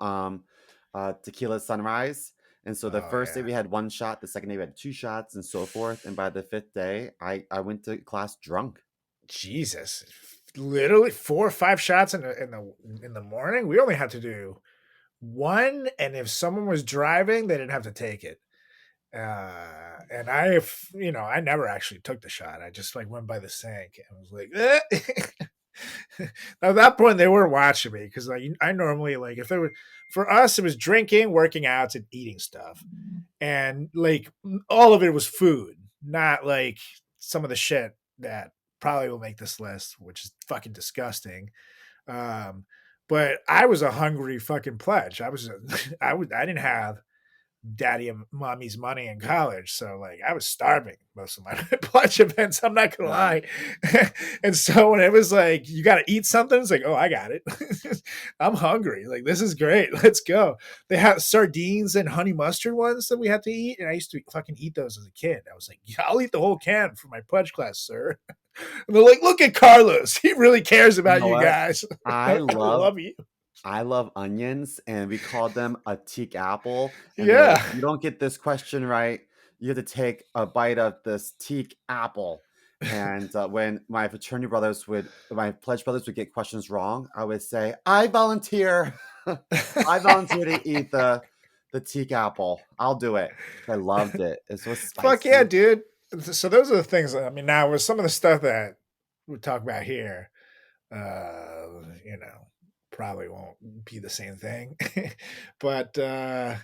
tequila sunrise, and so the first day we had 1 shot, the second day we had 2 shots, and so forth. And by the 5th day, I went to class drunk. Jesus, literally 4 or 5 shots in the morning. We only had to do 1, and if someone was driving, they didn't have to take it. And I never actually took the shot. I just like went by the sink and was like, Now, at that point, they weren't watching me because I normally, like, if it was for us, it was drinking, working out, and eating stuff, and like all of it was food, not like some of the shit that probably will make this list, which is fucking disgusting. But I was a hungry fucking pledge. I didn't have daddy and mommy's money in college. So like I was starving most of my pledge events. I'm not gonna lie. And so when it was like, you got to eat something, it's like, oh, I got it. I'm hungry. Like, this is great. Let's go. They had sardines and honey mustard ones that we had to eat. And I used to fucking eat those as a kid. I was like, yeah, I'll eat the whole can for my pledge class, sir. And they're like, look at Carlos. He really cares about you guys. I love you. I love onions, and we call them a teak apple. And Yeah. like, you don't get this question right, you have to take a bite of this teak apple. And when my pledge brothers would get questions wrong, I would say, I volunteer. I volunteer to eat the teak apple. I'll do it. I loved it. It's so spicy. Fuck yeah, dude. So those are the things. I mean, now with some of the stuff that we talk about here, you know, probably won't be the same thing. But yeah,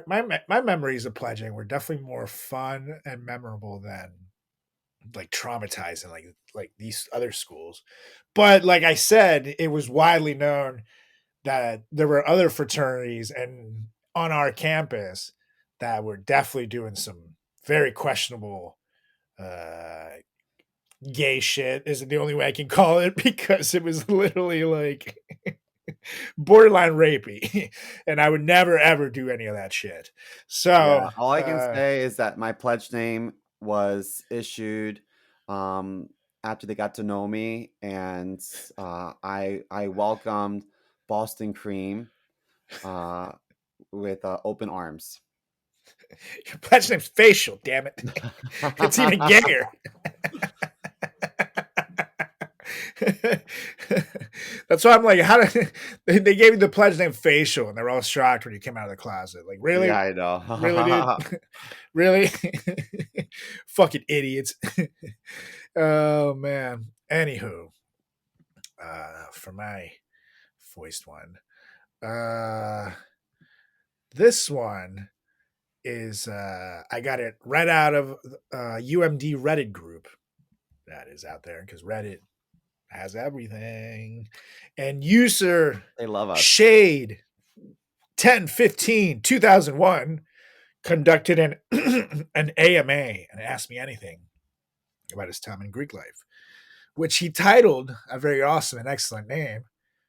my memories of pledging were definitely more fun and memorable than like traumatizing like these other schools. But like I said, it was widely known that there were other fraternities and on our campus that were definitely doing some very questionable gay shit is the only way I can call it, because it was literally like borderline rapey, and I would never ever do any of that shit. So yeah, all I can say is that my pledge name was issued after they got to know me, and I welcomed Boston Cream with open arms. Your pledge name's Facial, damn it. It's even gayer. That's why I'm like, how did they gave you the pledge name Facial, and they're all shocked when you came out of the closet. Like, really? Yeah, I know. Really, dude? Really? Fucking idiots. Oh man. Anywho, for my voiced one, this one is I got it right out of UMD Reddit group that is out there, because Reddit has everything. And user they love us. Shade 10/15/2001 conducted an an AMA and asked me anything about his time in Greek life, which he titled, a very awesome and excellent name,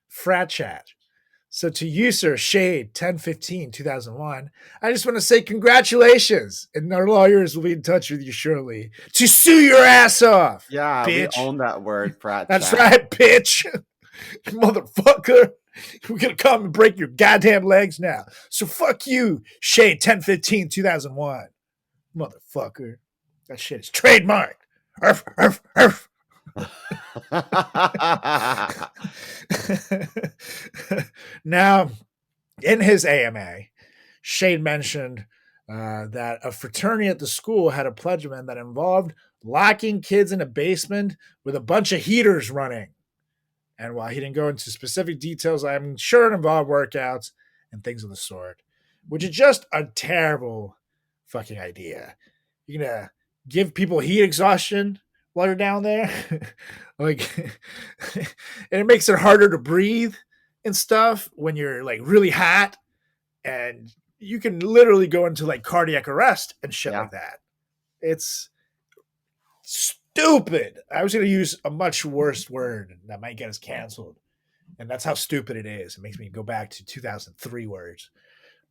Frat Chat. So to user Shade 10/15/2001, I just want to say congratulations, and our lawyers will be in touch with you shortly to sue your ass off. Yeah, bitch. We own that word, frat That's chat. right, bitch. Motherfucker. We're going to come and break your goddamn legs now. So fuck you, Shade 10/15/2001. Motherfucker. That shit is trademarked. Arf, arf, arf. Now, in his AMA, Shade mentioned that a fraternity at the school had a pledge event that involved locking kids in a basement with a bunch of heaters running. And while he didn't go into specific details, I'm sure it involved workouts and things of the sort, which is just a terrible fucking idea. You're going to give people heat exhaustion while you're down there. Like, and it makes it harder to breathe and stuff when you're like really hot, and you can literally go into like cardiac arrest and shit like that. It's stupid. I was going to use a much worse word that might get us canceled, and that's how stupid it is. It makes me go back to 2003 words.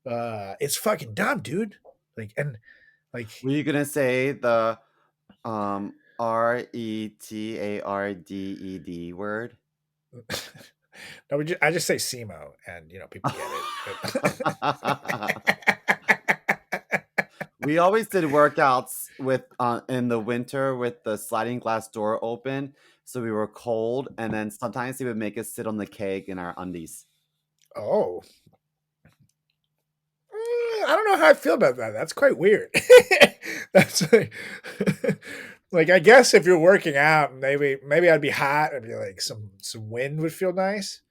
It's fucking dumb, dude. Like, and like, were you gonna say the RETARDED word? No, I just say SEMO, and you know, people get it. We always did workouts with in the winter with the sliding glass door open, so we were cold, and then sometimes they would make us sit on the keg in our undies. Oh, I don't know how I feel about that. That's quite weird. That's like, I guess if you're working out, maybe I'd be hot. I'd be like, some wind would feel nice,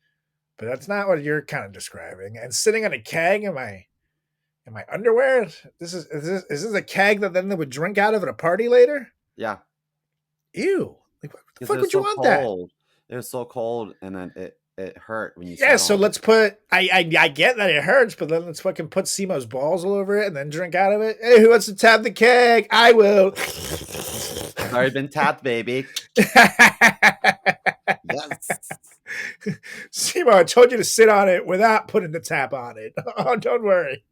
but that's not what you're kind of describing. And sitting on a keg in my underwear. Is this a keg that then they would drink out of at a party later? Yeah. Ew. Like, what the fuck would you want that? It was so cold, and then it hurt when you Yeah, sat so on it. let's put. I get that it hurts, but then let's fucking put Simo's balls all over it and then drink out of it. Hey, who wants to tap the keg? I will. It's already been tapped, baby. Yes. Simo, I told you to sit on it without putting the tap on it. Oh, don't worry.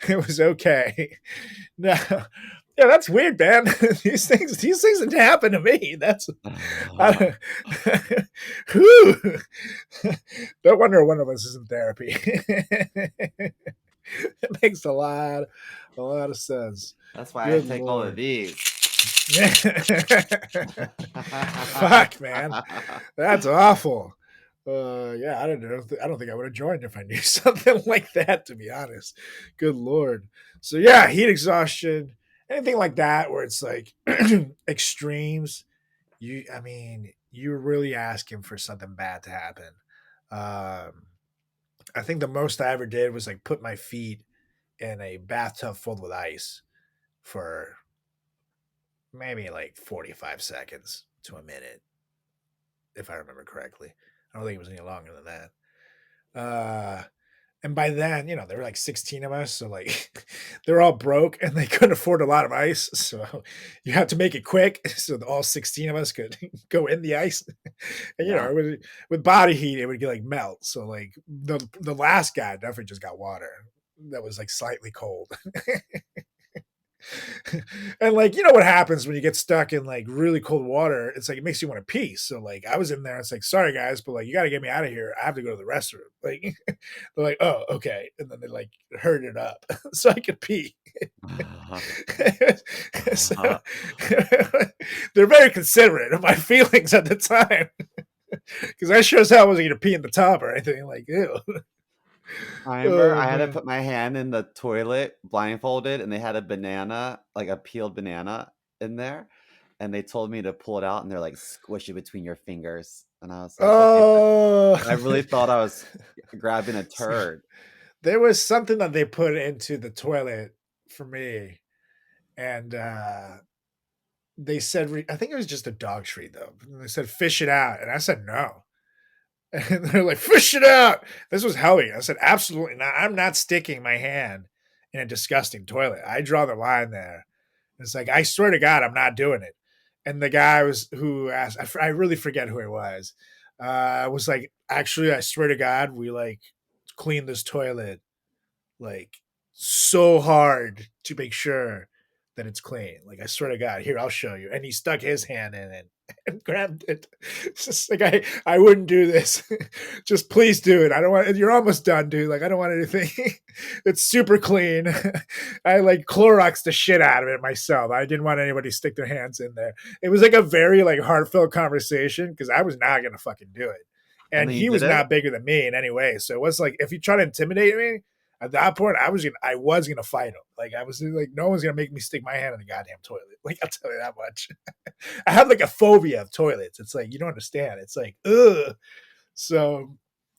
It was okay. No. Yeah, that's weird, man. These things didn't happen to me. That's whew. No wonder one of us is in therapy. It makes a lot of sense. That's why Good I take all Lord. of these. Fuck, man. That's awful. Yeah, I don't know. I don't think I would have joined if I knew something like that, to be honest. Good Lord. So yeah, heat exhaustion, anything like that where it's like extremes. You're really asking for something bad to happen. I think the most I ever did was like put my feet in a bathtub filled with ice for maybe like 45 seconds to a minute, if I remember correctly. I don't think it was any longer than that. And by then, there were like 16 of us, so like they're all broke and they couldn't afford a lot of ice, so you have to make it quick so that all 16 of us could go in the ice. And Yeah. with body heat, it would get like melt. So like the last guy definitely just got water that was like slightly cold. And like what happens when you get stuck in like really cold water, it's like it makes you want to pee. So like I was in there, it's like, sorry guys, but like you got to get me out of here, I have to go to the restroom. Like they're like, oh, okay. And then they like hurried it up so I could pee. So, they're very considerate of my feelings at the time, because I sure as hell wasn't gonna pee in the tub or anything. Like, ew. I remember Oh, I had to man. put my hand in the toilet blindfolded, and they had a banana, like a peeled banana in there, and they told me to pull it out, and they're like, squish it between your fingers. And I was like, okay. Oh, I really thought I was grabbing a turd. there was something that they put into the toilet for me, and they said, I think it was just a dog treat though. And they said fish it out, and I said no. And they're like, fish it out. This was Helly. I said, absolutely not. I'm not sticking my hand in a disgusting toilet. I draw the line there. It's like, I swear to God, I'm not doing it. And the guy who asked, I really forget who it was like, actually, I swear to God, we like cleaned this toilet like so hard to make sure that it's clean. Like, I swear to God, here, I'll show you. And he stuck his hand in it and grabbed it. It's just like, I wouldn't do this. Just please do it. I don't want, you're almost done, dude. Like, I don't want anything. It's super clean. I like Clorox the shit out of it myself. I didn't want anybody to stick their hands in there. It was like a very like heartfelt conversation because I was not going to fucking do it. And he was not bigger than me in any way. So it was like, if you try to intimidate me, at that point, I was gonna fight him. Like I was like, no one's gonna make me stick my hand in the goddamn toilet. Like I'll tell you that much. I have like a phobia of toilets. It's like you don't understand. It's like ugh. So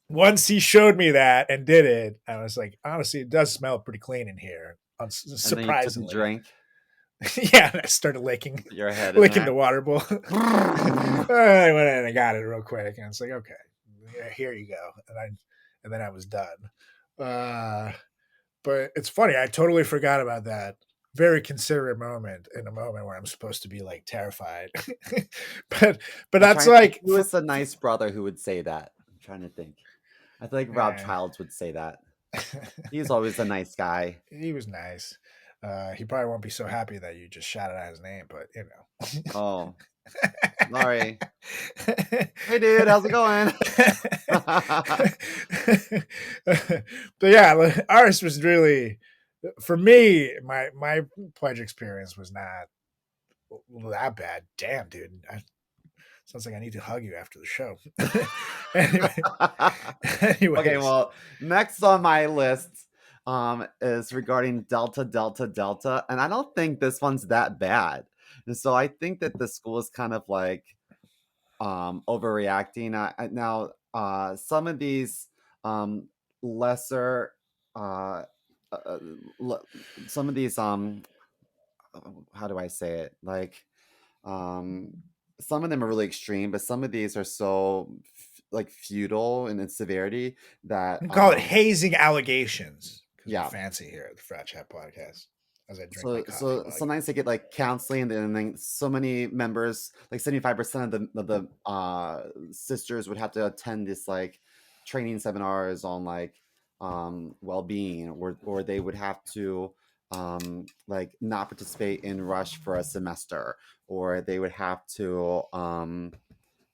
once he showed me that and did it, I was like, honestly, it does smell pretty clean in here. Surprisingly, drink. Yeah, and I started licking Your head, licking the water bowl. I went in and got it real quick, and it's like, okay, yeah, here you go, and then I was done. But it's funny. I totally forgot about that very considerate moment in a moment where I'm supposed to be like terrified. but that's like, who is a nice brother who would say that? I'm trying to think. I feel like Rob Childs would say that. He's always a nice guy. He was nice. He probably won't be so happy that you just shouted out his name, but Oh. Sorry. Hey dude, how's it going? But yeah, ours was really, for me, my pledge experience was not that bad. Damn, dude. Sounds like I need to hug you after the show. Anyways. Okay, well, next on my list is regarding Delta, and I don't think this one's that bad. And so I think that the school is kind of like overreacting. Now, some of these lesser, some of these how do I say it? Like some of them are really extreme, but some of these are so like feudal in its severity that We call it hazing allegations because yeah. we're fancy here at the Frat Chat Podcast. As I drink my So coffee. so sometimes they get like counseling, and then so many members, like 75% of the sisters would have to attend this like training seminars on like well-being, or they would have to like not participate in rush for a semester, or they would have to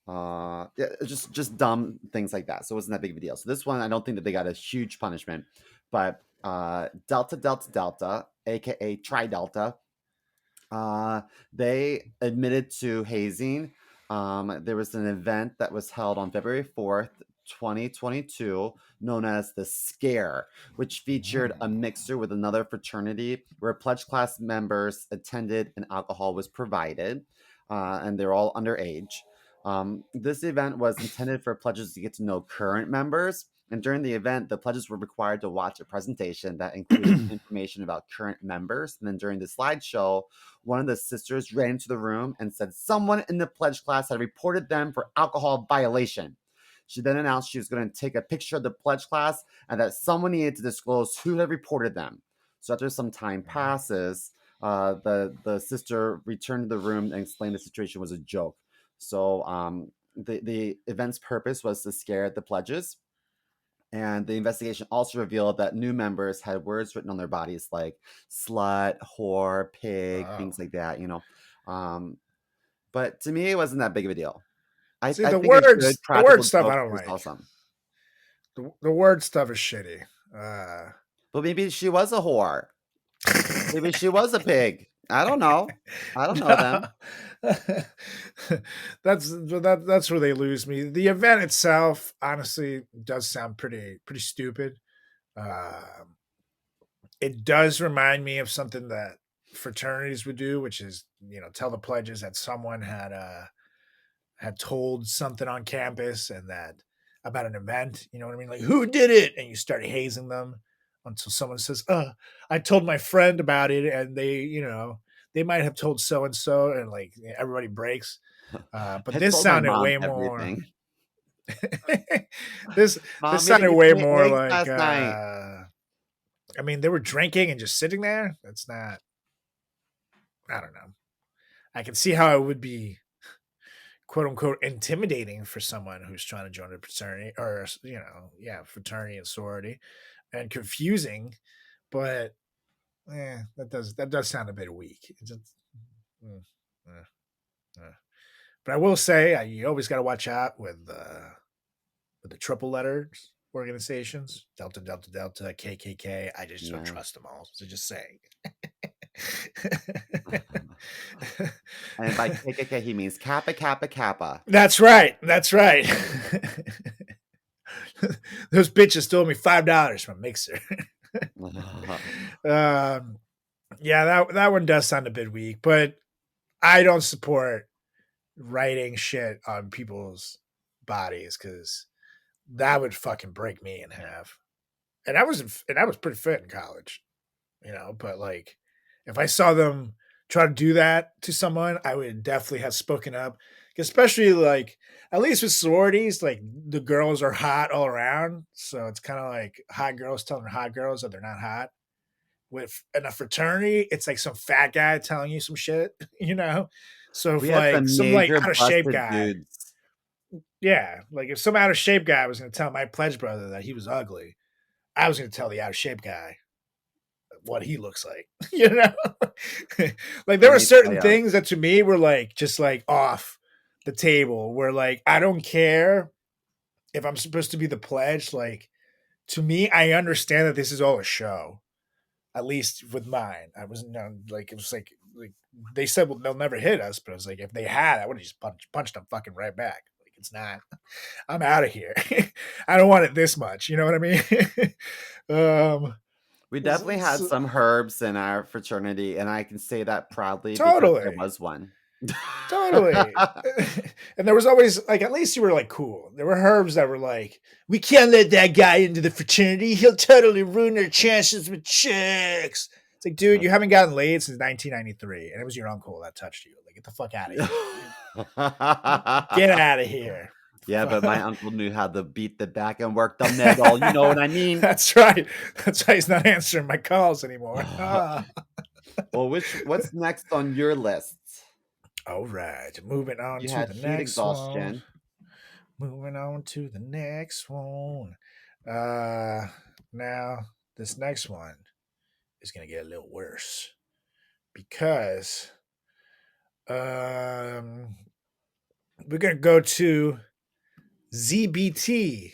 yeah, just dumb things like that. So it wasn't that big of a deal. So this one, I don't think that they got a huge punishment, but Delta Delta Delta, aka Tri Delta, they admitted to hazing. There was an event that was held on February 4th, 2022, known as the Scare, which featured a mixer with another fraternity where pledge class members attended and alcohol was provided, and they're all underage. This event was intended for pledges to get to know current members. And during the event, the pledges were required to watch a presentation that included information about current members. And then during the slideshow, one of the sisters ran into the room and said someone in the pledge class had reported them for alcohol violation. She then announced she was going to take a picture of the pledge class and that someone needed to disclose who had reported them. So after some time passes, the sister returned to the room and explained the situation was a joke. So the event's purpose was to scare the pledges. And the investigation also revealed that new members had words written on their bodies like slut, whore, pig, things like that, you know. But to me, it wasn't that big of a deal. See, I the think it's good, word practical stuff I joke don't is like. awesome. The word stuff is shitty. But maybe she was a whore. Maybe she was a pig. I don't know. I don't know them. That's where they lose me. The event itself, honestly, does sound pretty stupid. It does remind me of something that fraternities would do, which is, you know, tell the pledges that someone had told something on campus and that about an event, you know what I mean? Like, who did it? And you start hazing them until someone says, I told my friend about it, and they, you know, they might have told so and so, and like everybody breaks. But this sounded way more. this sounded way more like. I mean, they were drinking and just sitting there. That's not. I don't know. I can see how it would be, quote unquote, intimidating for someone who's trying to join a fraternity, or, you know, fraternity and sorority, and confusing, but that does sound a bit weak. It's just, But I will say, you always got to watch out with the triple letters organizations, Delta Delta Delta, KKK. I just don't trust them all. So just saying. And by KKK, he means Kappa, Kappa, Kappa. That's right. Those bitches stole me $5 from a mixer. That one does sound a bit weak, but I don't support writing shit on people's bodies because that would fucking break me in half. And I was pretty fit in college, you know, but like if I saw them try to do that to someone, I would definitely have spoken up. Especially like, at least with sororities, like the girls are hot all around. So it's kind of like hot girls telling hot girls that they're not hot. In a fraternity, it's like some fat guy telling you some shit, you know? So if like some like out of shape guy, like if some out of shape guy was going to tell my pledge brother that he was ugly, I was going to tell the out of shape guy what he looks like, you know? Like there were certain things that to me were like just like off the table, where like I don't care if I'm supposed to be the pledge. Like to me, I understand that this is all a show. At least with mine, I wasn't like it was like they said, well, they'll never hit us, but I was like, if they had, I would have just punched them fucking right back. Like it's not. I'm out of here. I don't want it this much. You know what I mean? We definitely had some herbs in our fraternity, and I can say that proudly totally. Because there was one. Totally. And there was always like, at least you were like cool. There were herbs that were like, we can't let that guy into the fraternity. He'll totally ruin our chances with chicks. It's like, dude, you haven't gotten laid since 1993, and it was your uncle that touched you. Like, get the fuck out of here. Get out of here. Yeah, but my uncle knew how to beat the back and work the middle. You know what I mean? That's right. That's why he's not answering my calls anymore. Well, what's next on your list? All right, moving on You to had the heat next exhaustion. one. Moving on to the next one. Now this next one is gonna get a little worse because we're gonna go to ZBT,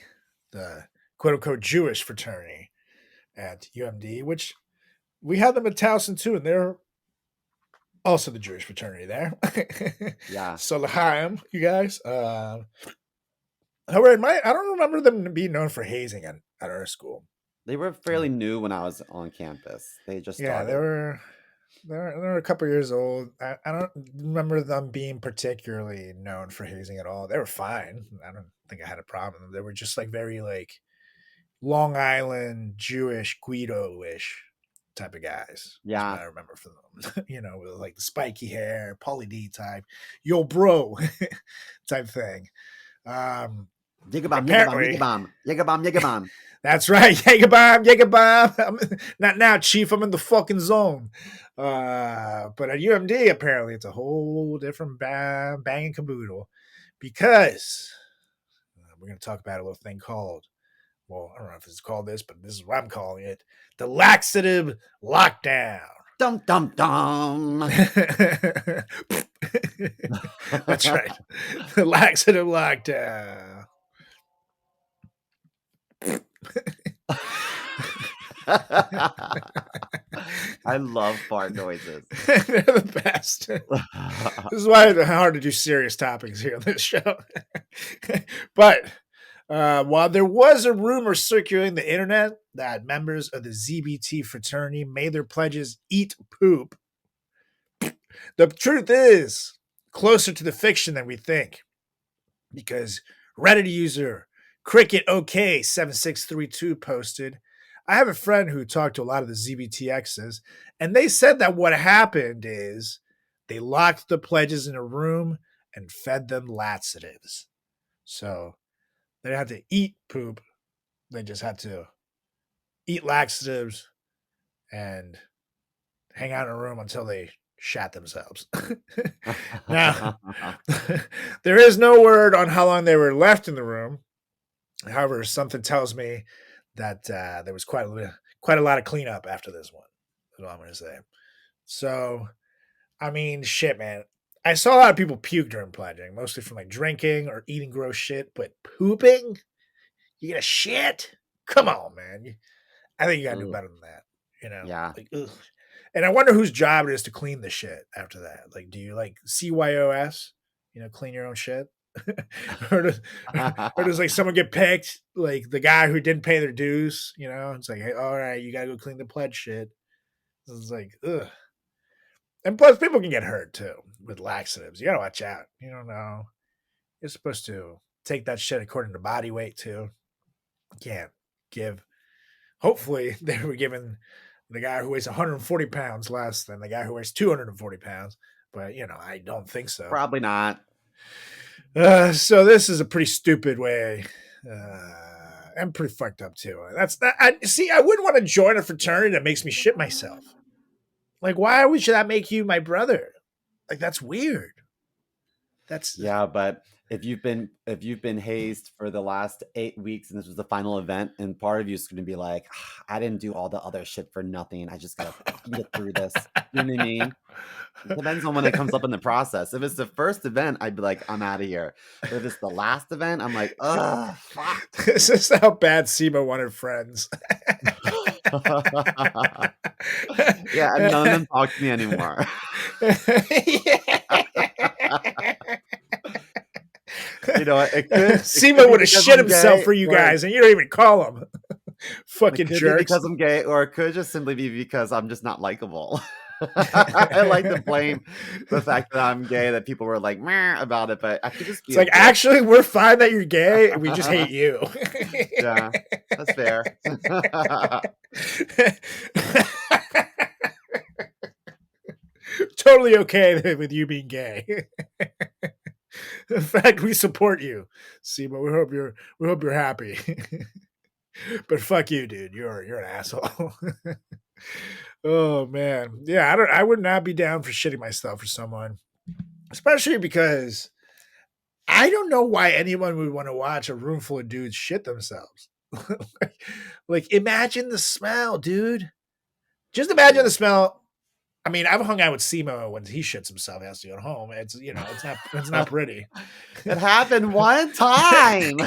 the quote unquote Jewish fraternity at UMD, which we have them at Towson too, and they're also the Jewish fraternity there. Yeah. So l'chaim, you guys. However, I don't remember them being known for hazing at our school. They were fairly new when I was on campus. They just started. They were a couple years old. I don't remember them being particularly known for hazing at all. They were fine. I don't think I had a problem. They were just like very like Long Island Jewish Guido-ish type of guys. Yeah, I remember from them. With like the spiky hair, Pauly D type, yo bro type thing. Yigga-bomb. That's right. Yigga-bomb. Not now, Chief. I'm in the fucking zone. But at UMD, apparently, it's a whole different banging caboodle because we're going to talk about a little thing called, well, I don't know if it's called this, but this is what I'm calling it, the laxative lockdown. Dum, dum, dum. That's right. The laxative lockdown. I love fart noises. They're the best. This is why it's hard to do serious topics here on this show. But while there was a rumor circulating the internet that members of the ZBT fraternity made their pledges eat poop, the truth is closer to the fiction than we think. Because Reddit user CricketOK7632 posted, I have a friend who talked to a lot of the ZBTXs, and they said that what happened is they locked the pledges in a room and fed them laxatives. So they didn't have to eat poop. They just had to eat laxatives and hang out in a room until they shat themselves. Now, there is no word on how long they were left in the room. However, something tells me that there was quite a lot of cleanup after this one. That's what I'm going to say. So, I mean, shit, man. I saw a lot of people puke during pledging, mostly from like drinking or eating gross shit, but pooping? You get a shit? Come on, man. I think you got to do better than that. Yeah. Like, ugh. And I wonder whose job it is to clean the shit after that. Like, do you like CYOS? Clean your own shit? or does like someone get picked, like the guy who didn't pay their dues? It's like, hey, all right, you gotta go clean the pledge shit. It's like, ugh. And plus, people can get hurt too with laxatives. You gotta watch out. You don't know. You're supposed to take that shit according to body weight too. You can't give. Hopefully, they were giving the guy who weighs 140 pounds less than the guy who weighs 240 pounds. But I don't think so. Probably not. So this is a pretty stupid way, and pretty fucked up too. That's not. I wouldn't want to join a fraternity that makes me shit myself. Like, why should that make you my brother? Like, that's weird. Yeah, but if you've been hazed for the last 8 weeks and this was the final event, and part of you is going to be like, I didn't do all the other shit for nothing. I just gotta get through this. You know what I mean? It depends on when it comes up in the process. If it's the first event, I'd be like, I'm out of here. But if it's the last event, I'm like, ugh, fuck. This is how bad SEMA wanted friends. Yeah, and none of them talk to me anymore. SEMA would have shit himself for you guys, and you don't even call him. Fucking jerks. Because I'm gay, or it could just simply be because I'm just not likable. I like to blame the fact that I'm gay, that people were like meh about it, but I could just be like, actually, we're fine that you're gay, and we just hate you. Yeah, that's fair. Totally okay with you being gay. In fact, we support you, Sema. We hope you're happy. But fuck you, dude. You're an asshole. Oh man, yeah. I would not be down for shitting myself for someone, especially because I don't know why anyone would want to watch a room full of dudes shit themselves. like, imagine the smell, dude. Just imagine the smell. I mean, I've hung out with Semo when he shits himself, he has to go home. It's it's not pretty. It happened one time.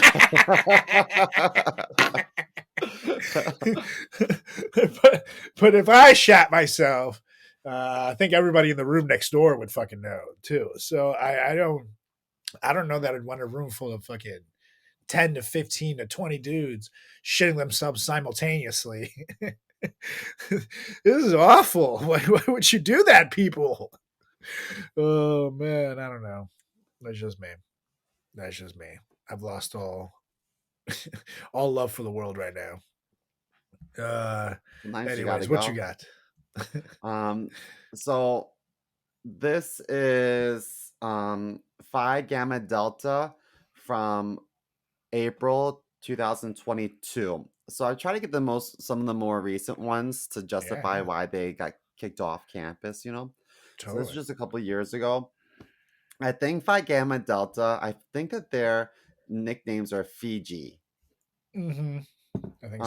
but if I shat myself, I think everybody in the room next door would fucking know too. So I don't know that I'd want a room full of fucking 10 to 15 to 20 dudes shitting themselves simultaneously. This is awful. Why would you do that, people? Oh man, I don't know. That's just me. I've lost all love for the world right now. Anyways, what you got? So this is Phi Gamma Delta from April 2022. So I try to get some of the more recent ones to justify why they got kicked off campus, Totally. So this was just a couple of years ago. I think Phi Gamma Delta, I think that their nicknames are Fiji. Mm-hmm. I think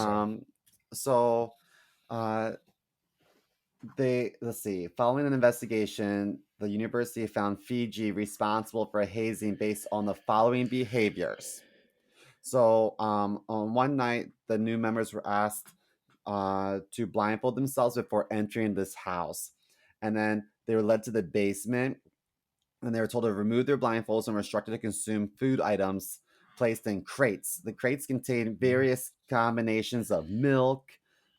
so. Let's see. Following an investigation, the university found Fiji responsible for hazing based on the following behaviors. So, on one night, the new members were asked to blindfold themselves before entering this house, and then they were led to the basement, and they were told to remove their blindfolds and were instructed to consume food items placed in crates. The crates contained various combinations of milk,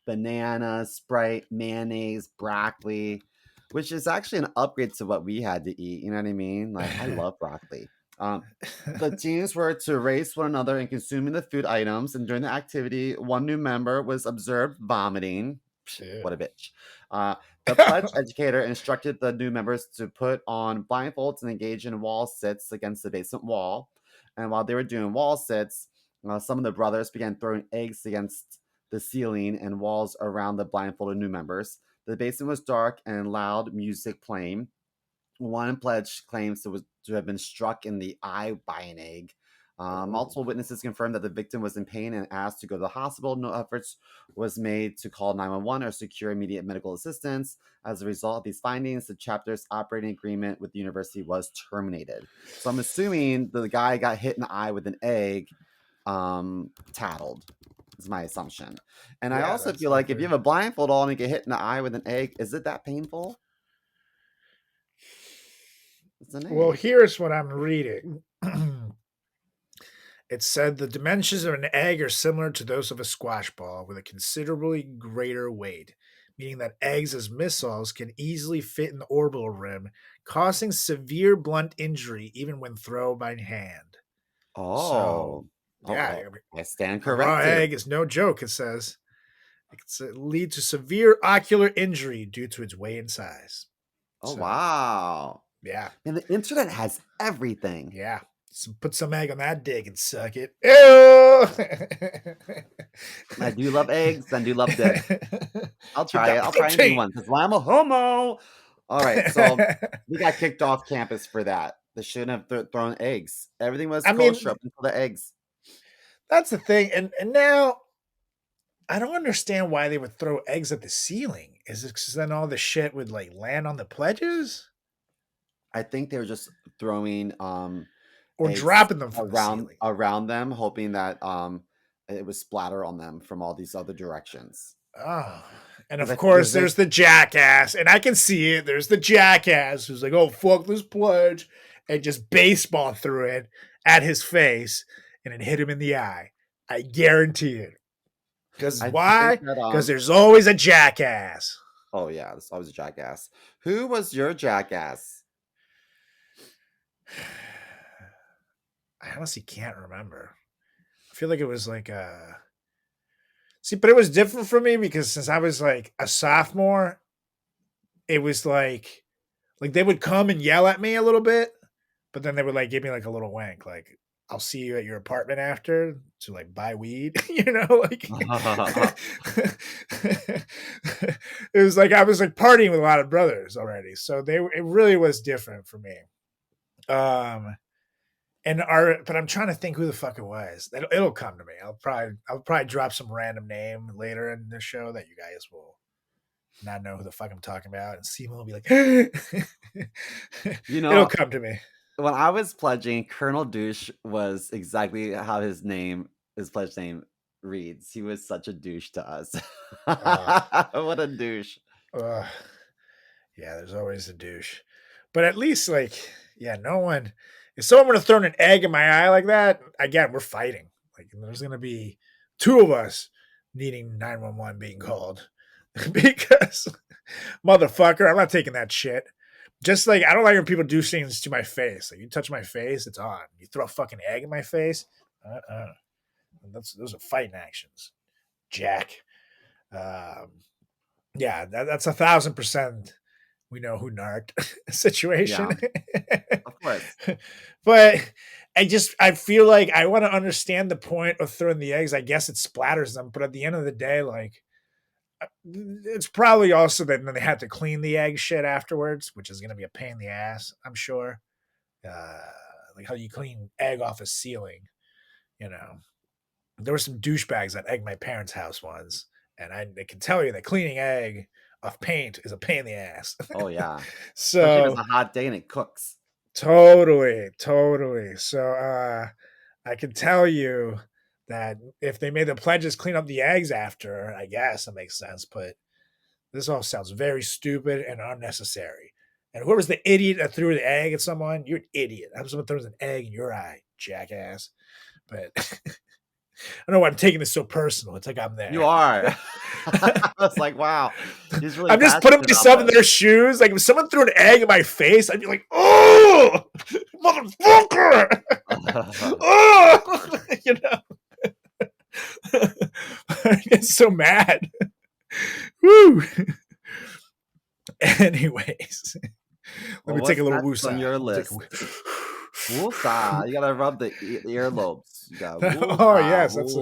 banana, Sprite, mayonnaise, broccoli, which is actually an upgrade to what we had to eat. You know what I mean? Like, I love broccoli. The teams were to race one another in consuming the food items, and during the activity, one new member was observed vomiting. What a bitch. The pledge educator instructed the new members to put on blindfolds and engage in wall sits against the basement wall. And while they were doing wall sits, some of the brothers began throwing eggs against the ceiling and walls around the blindfolded new members. The basement was dark and loud music playing. One pledge claims to have been struck in the eye by an egg. Multiple witnesses confirmed that the victim was in pain and asked to go to the hospital. No efforts was made to call 911 or secure immediate medical assistance. As a result of these findings, the chapter's operating agreement with the university was terminated. So I'm assuming the guy got hit in the eye with an egg, tattled. Is my assumption. And I also feel like if you have a blindfold on and get hit in the eye with an egg, is it that painful? Well, here's what I'm reading. It said the dimensions of an egg are similar to those of a squash ball with a considerably greater weight, meaning that eggs as missiles can easily fit in the orbital rim, causing severe blunt injury even when thrown by hand. Oh. So, yeah. I stand corrected. A raw egg is no joke, it says. It can lead to severe ocular injury due to its weight and size. Oh, wow. Yeah. And the internet has everything. Yeah. So put some egg on that dick and suck it. Ew! I do love eggs. I do love dick. I'll try it. I'll try and do one because I'm a homo. All right. So we got kicked off campus for that. They shouldn't have thrown eggs. Everything was kosher up until the eggs. That's the thing. And now I don't understand why they would throw eggs at the ceiling. Is it because then all the shit would like land on the pledges? I think they were just throwing or dropping them from around them, hoping that it would splatter on them from all these other directions. Oh, and of course there's the jackass, and I can see it. There's the jackass who's like, "Oh fuck this pledge," and just baseball threw it at his face, and it hit him in the eye. I guarantee it. Because why? Because there's always a jackass. Oh yeah, there's always a jackass. Who was your jackass? I honestly can't remember. I feel like it was like but it was different for me because since I was like a sophomore, it was like they would come and yell at me a little bit, but then they would like give me like a little wink, like I'll see you at your apartment after to like buy weed, like it was like I was like partying with a lot of brothers already, so it really was different for me. But I'm trying to think who the fuck it was. It'll come to me. I'll probably drop some random name later in the show that you guys will not know who the fuck I'm talking about, and Simon will be like, it'll come to me. When I was pledging, Colonel Douche was exactly how his pledge name reads. He was such a douche to us. What a douche. Yeah, there's always a douche. But at least, like, no one, if someone would have thrown an egg in my eye like that, again, we're fighting. Like, there's going to be two of us needing 911 being called. Because, motherfucker, I'm not taking that shit. Just like I don't like when people do things to my face. Like you touch my face, it's on. You throw a fucking egg in my face, those are fighting actions, Jack. That's 1,000%. We know who narked situation. Yeah. Of course. But I feel like I want to understand the point of throwing the eggs. I guess it splatters them, but at the end of the day, like. It's probably also that they have to clean the egg shit afterwards, which is going to be a pain in the ass, I'm sure. Like how you clean egg off a ceiling, There were some douchebags that egged my parents' house once, and I can tell you that cleaning egg off paint is a pain in the ass. Oh yeah. So especially if it's a hot day and it cooks. Totally. So I can tell you that if they made the pledges clean up the eggs after, I guess that makes sense. But this all sounds very stupid and unnecessary. And whoever's the idiot that threw the egg at someone, you're an idiot. I hope someone throws an egg in your eye, jackass. But I don't know why I'm taking this so personal. It's like I'm there. You are. I was like, wow. He's really I'm just putting myself in their shoes. Like if someone threw an egg in my face, I'd be like, oh, motherfucker. Oh, I get so mad. Woo. Anyways, let me take a little woosah on your list. Woosah. You gotta rub the earlobes. You gotta woosah, oh yes, that's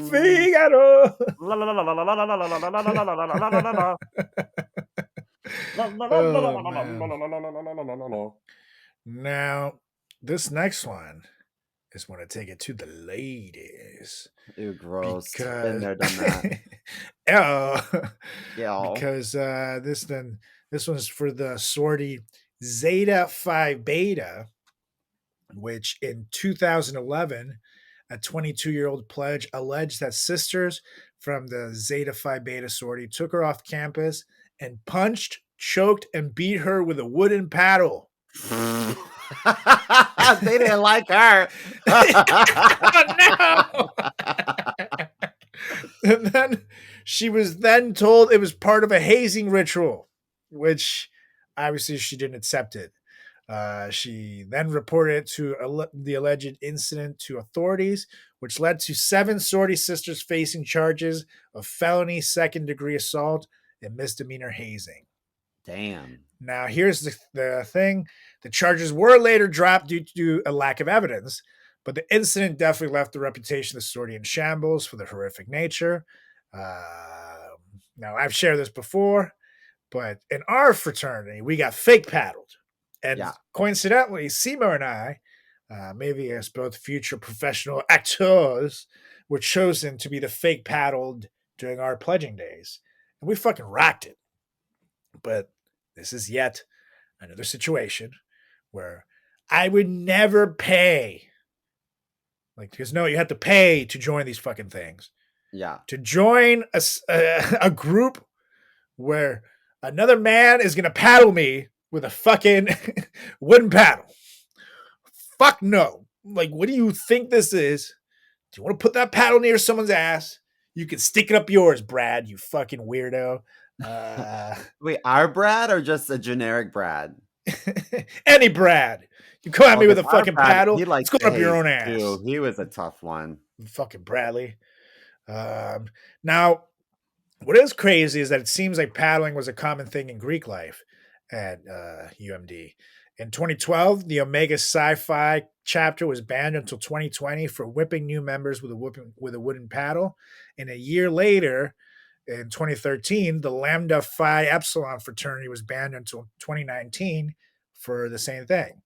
Figaro. Now, this next one is want to take it to the ladies. Ew, gross. Because... Been there, done that. Yeah. Because this one's for the sorority Zeta Phi Beta, which in 2011, a 22-year-old pledge alleged that sisters from the Zeta Phi Beta sorority took her off campus and punched, choked, and beat her with a wooden paddle. They didn't like her. Oh, no. And then she was then told it was part of a hazing ritual, which obviously she didn't accept it. She then reported the alleged incident to authorities, which led to 7 sorority sisters facing charges of felony second-degree assault and misdemeanor hazing. Damn. Now, here's the thing. The charges were later dropped due to a lack of evidence, but the incident definitely left the reputation of the sorority in shambles for their horrific nature. Now, I've shared this before, but in our fraternity, we got fake paddled. And coincidentally, Simo and I, maybe as both future professional actors, were chosen to be the fake paddled during our pledging days. And we fucking rocked it. But this is yet another situation where I would never pay. Because no, you have to pay to join these fucking things. Yeah. To join a group where another man is going to paddle me with a fucking wooden paddle. Fuck no. Like, what do you think this is? Do you want to put that paddle near someone's ass? You can stick it up yours, Brad, you fucking weirdo. Wait, our Brad or just a generic Brad? Any Brad. You come at me with a fucking Brad, paddle, it's going up your own ass. Too. He was a tough one. Fucking Bradley. Now, what is crazy is that it seems like paddling was a common thing in Greek life, at UMD. In 2012, the Omega Sci-Fi chapter was banned until 2020 for whipping new members with a wooden paddle. And a year later, in 2013, the Lambda Phi Epsilon fraternity was banned until 2019 for the same thing.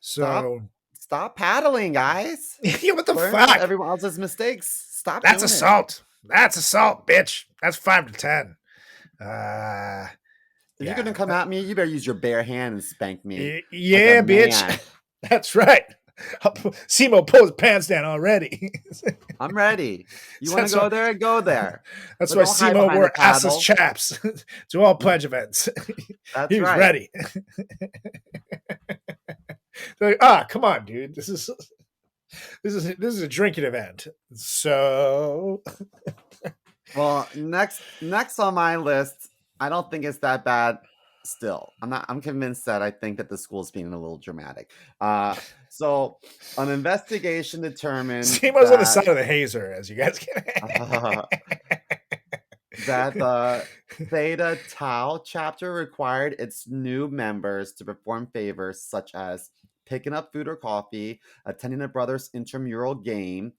So stop paddling, guys. Yeah, what the Learn fuck? Everyone else's mistakes. Stop. That's doing assault. That's assault, bitch. That's 5 to 10. If you're gonna come at me, you better use your bare hand and spank me. Yeah, like bitch. That's right. Simo pulled his pants down already. I'm ready. You want to go there? Go there. That's why Simo wore assless chaps to all pledge events. That's he was right. ready. Like, come on, dude. This is a drinking event. So, well, next on my list, I don't think it's that bad. Still, I'm convinced that I think that the school's being a little dramatic. So an investigation determined Simo's on the side of the hazer, as you guys can. That the Theta Tau chapter required its new members to perform favors such as picking up food or coffee, attending a brother's intramural game,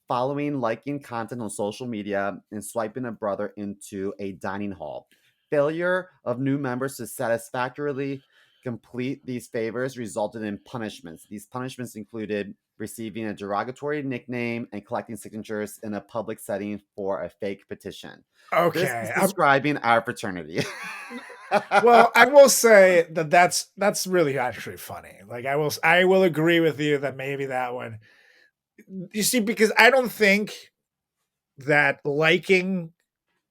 following, liking content on social media, and swiping a brother into a dining hall. Failure of new members to satisfactorily complete these favors resulted in punishments. These punishments included receiving a derogatory nickname and collecting signatures in a public setting for a fake petition. Okay, this is describing our fraternity. Well, I will say that's really actually funny. Like I will agree with you that maybe that one. You see, because I don't think that liking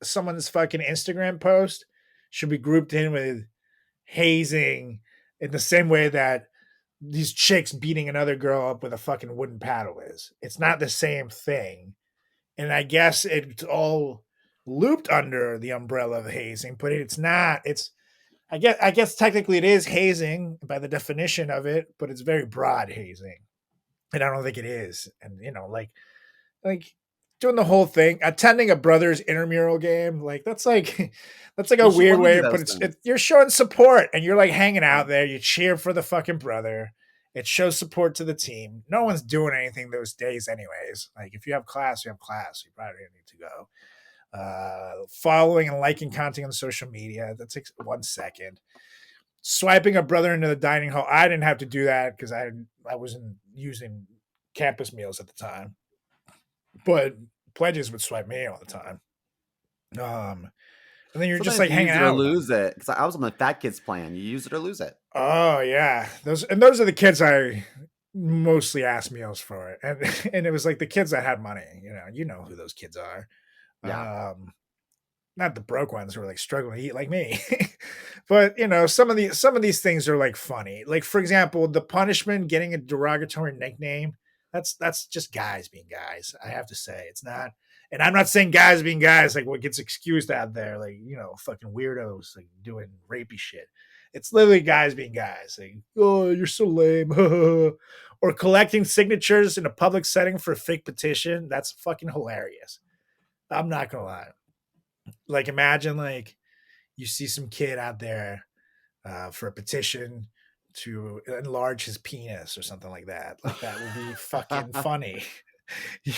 someone's fucking Instagram post should be grouped in with hazing in the same way that these chicks beating another girl up with a fucking wooden paddle is. It's not the same thing. And I guess it's all looped under the umbrella of hazing, but it's not. I guess technically it is hazing by the definition of it, but it's very broad hazing. And I don't think it is. And like doing the whole thing, attending a brother's intramural game, like that's like a weird way to put it. You're showing support and you're like hanging out there. You cheer for the fucking brother. It shows support to the team. No one's doing anything those days, anyways. Like if you have class, you have class. You probably need to go. Following and liking content on social media, that takes 1 second. Swiping a brother into the dining hall. I didn't have to do that because I wasn't using campus meals at the time. But pledges would swipe me all the time. And then you're just like hanging out. Or lose it. Because I was on the fat kids plan. You use it or lose it. Oh yeah, those are the kids I mostly asked meals for, and it was like the kids that had money. You know who those kids are. Yeah. Not the broke ones who are like struggling to eat like me, but some of these things are like funny. Like for example, the punishment getting a derogatory nickname. That's just guys being guys. I have to say it's not, and I'm not saying guys being guys like what gets excused out there, like fucking weirdos like doing rapey shit. It's literally guys being guys, like, oh, you're so lame, or collecting signatures in a public setting for a fake petition. That's fucking hilarious. I'm not gonna lie. Like imagine like you see some kid out there for a petition to enlarge his penis or something like that. Like that would be fucking funny.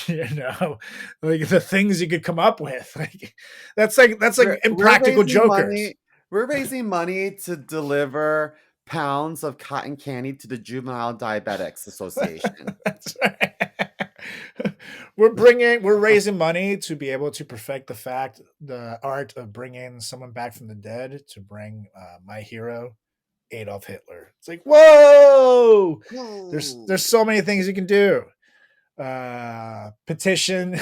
Like the things you could come up with. Like that's like impractical jokers. We're raising money to deliver pounds of cotton candy to the Juvenile Diabetics Association. That's right. We're raising money to be able to perfect the art of bringing someone back from the dead, to bring my hero Adolf Hitler. It's like, whoa! There's so many things you can do. Petition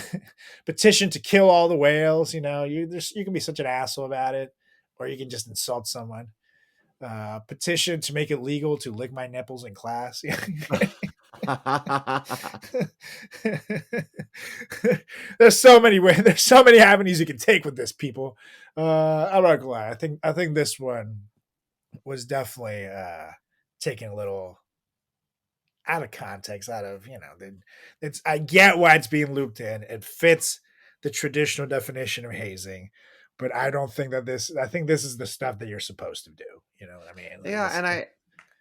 to kill all the whales. You can be such an asshole about it, or you can just insult someone. Petition to make it legal to lick my nipples in class. There's so many ways. There's so many avenues you can take with this, people. I'm not gonna lie. I think this one was definitely taken a little out of context. I get why it's being looped in. It fits the traditional definition of hazing, but I don't think that I think this is the stuff that you're supposed to do. You know what I mean? Like, Yeah, and I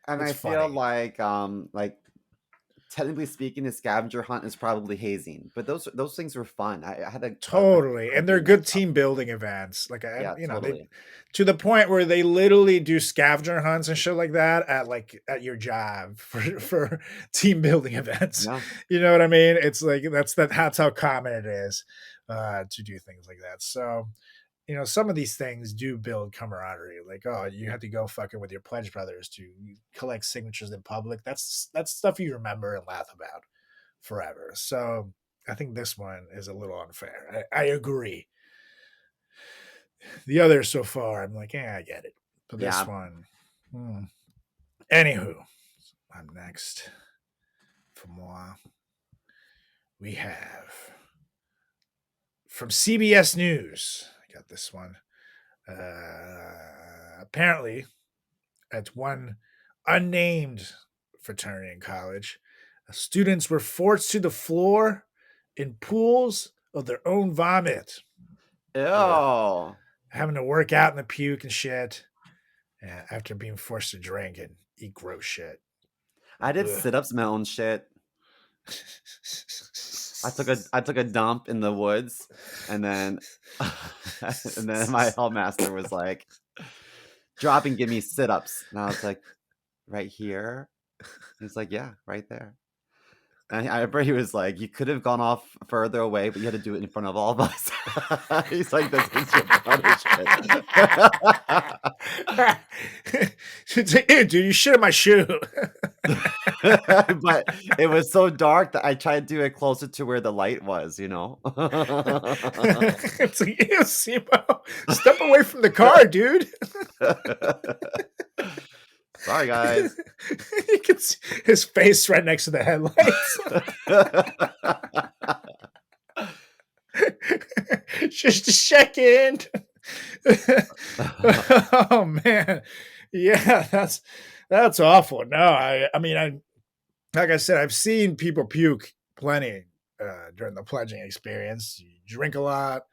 it's feel funny. like technically speaking, the scavenger hunt is probably hazing, but those things were fun. I had a Totally, time and they're doing that good stuff. team building events. Like, Yeah, they totally. to the point where they literally do scavenger hunts and shit like that at your job for team building events. Yeah. You know what I mean? It's like that's how common it is to do things like that. So, some of these things do build camaraderie. Like, oh, you have to go fucking with your pledge brothers to collect signatures in public. That's stuff you remember and laugh about forever. So I think this one is a little unfair. I agree. The others so far, I'm like, I get it. But this Yeah. one, anywho, I'm next. For moi, we have from CBS News. I got this one. Apparently, at one unnamed fraternity in college, students were forced to the floor in pools of their own vomit. Ew. Having to work out in the puke and shit after being forced to drink and eat gross shit. I did Ugh. sit-ups in my own shit. I took a dump in the woods, and then my hallmaster was like, "Drop and give me sit-ups," and I was like, "Right here." He's like, "Yeah, right there." And I remember he was like, "You could have gone off further away, but you had to do it in front of all of us." He's like, "This is your punishment." It's like, ew, dude, you shit in my shoe. But it was so dark that I tried to do it closer to where the light was, It's like, ew, Simo, step away from the car, dude. Sorry, guys. You can see his face right next to the headlights. Just to check in. Oh man, yeah, that's awful. No, I mean, like I said, I've seen people puke plenty during the pledging experience. You drink a lot,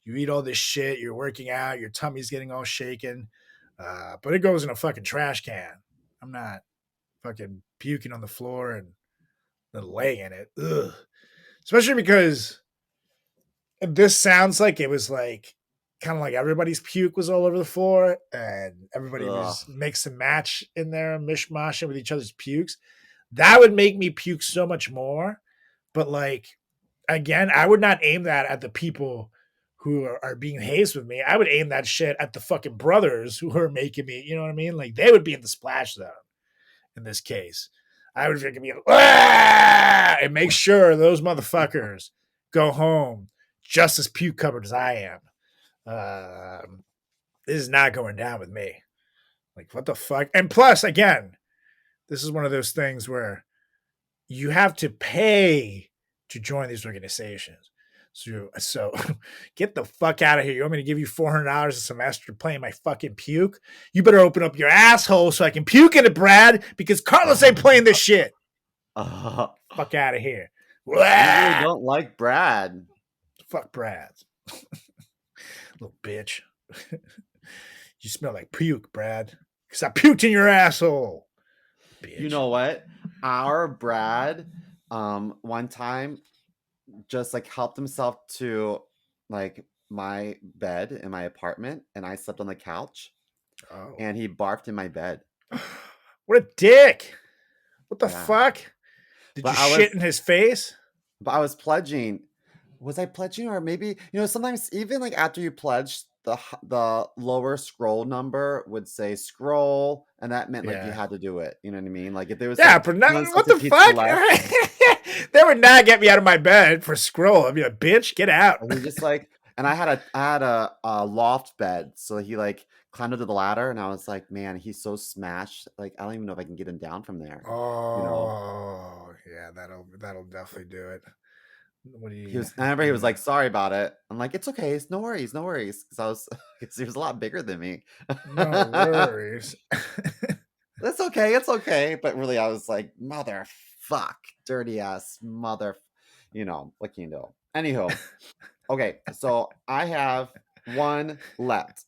you eat all this shit, you're working out, your tummy's getting all shaken, but it goes in a fucking trash can. I'm not fucking puking on the floor and then laying in it. Ugh. Especially because this sounds like it was like kind of like everybody's puke was all over the floor and everybody was mix and match in there, mishmashing with each other's pukes. That would make me puke so much more. But like, again, I would not aim that at the people who are being hazed with me. I would aim that shit at the fucking brothers who are making me, you know what I mean? Like, they would be in the splash zone in this case. I would freaking be like, and make sure those motherfuckers go home just as puke covered as I am. This is not going down with me. Like, what the fuck? And plus, again, this is one of those things where you have to pay to join these organizations. So get the fuck out of here. You want me to give you $400 a semester playing my fucking puke? You better open up your asshole so I can puke in it, Brad, because Carlos ain't playing this shit. Fuck out of here. You really don't like Brad. Fuck Brad. Little bitch. You smell like puke, Brad. Because I puked in your asshole. Bitch. You know what? Our Brad, one time just like helped himself to like my bed in my apartment, and I slept on the couch. Oh. And he barfed in my bed. What a dick. What the fuck? Did you shit in his face? But I was pledging. Was I pledging? Or maybe, sometimes even like after you pledge, the lower scroll number would say scroll, and that meant like you had to do it. You know what I mean? Like if there was but what the fuck? They would not get me out of my bed for scroll. I'd be like, bitch, get out. And he just like, and I had a loft bed, so he like climbed up to the ladder, and I was like, man, he's so smashed. Like I don't even know if I can get him down from there. Oh, yeah, that'll definitely do it. What do you? I remember he was like, sorry about it. I'm like, it's okay, it's no worries, because he was a lot bigger than me. No worries. It's okay. But really, I was like, motherfuck, dirty ass mother. What can you do? Anywho, okay. So I have one left.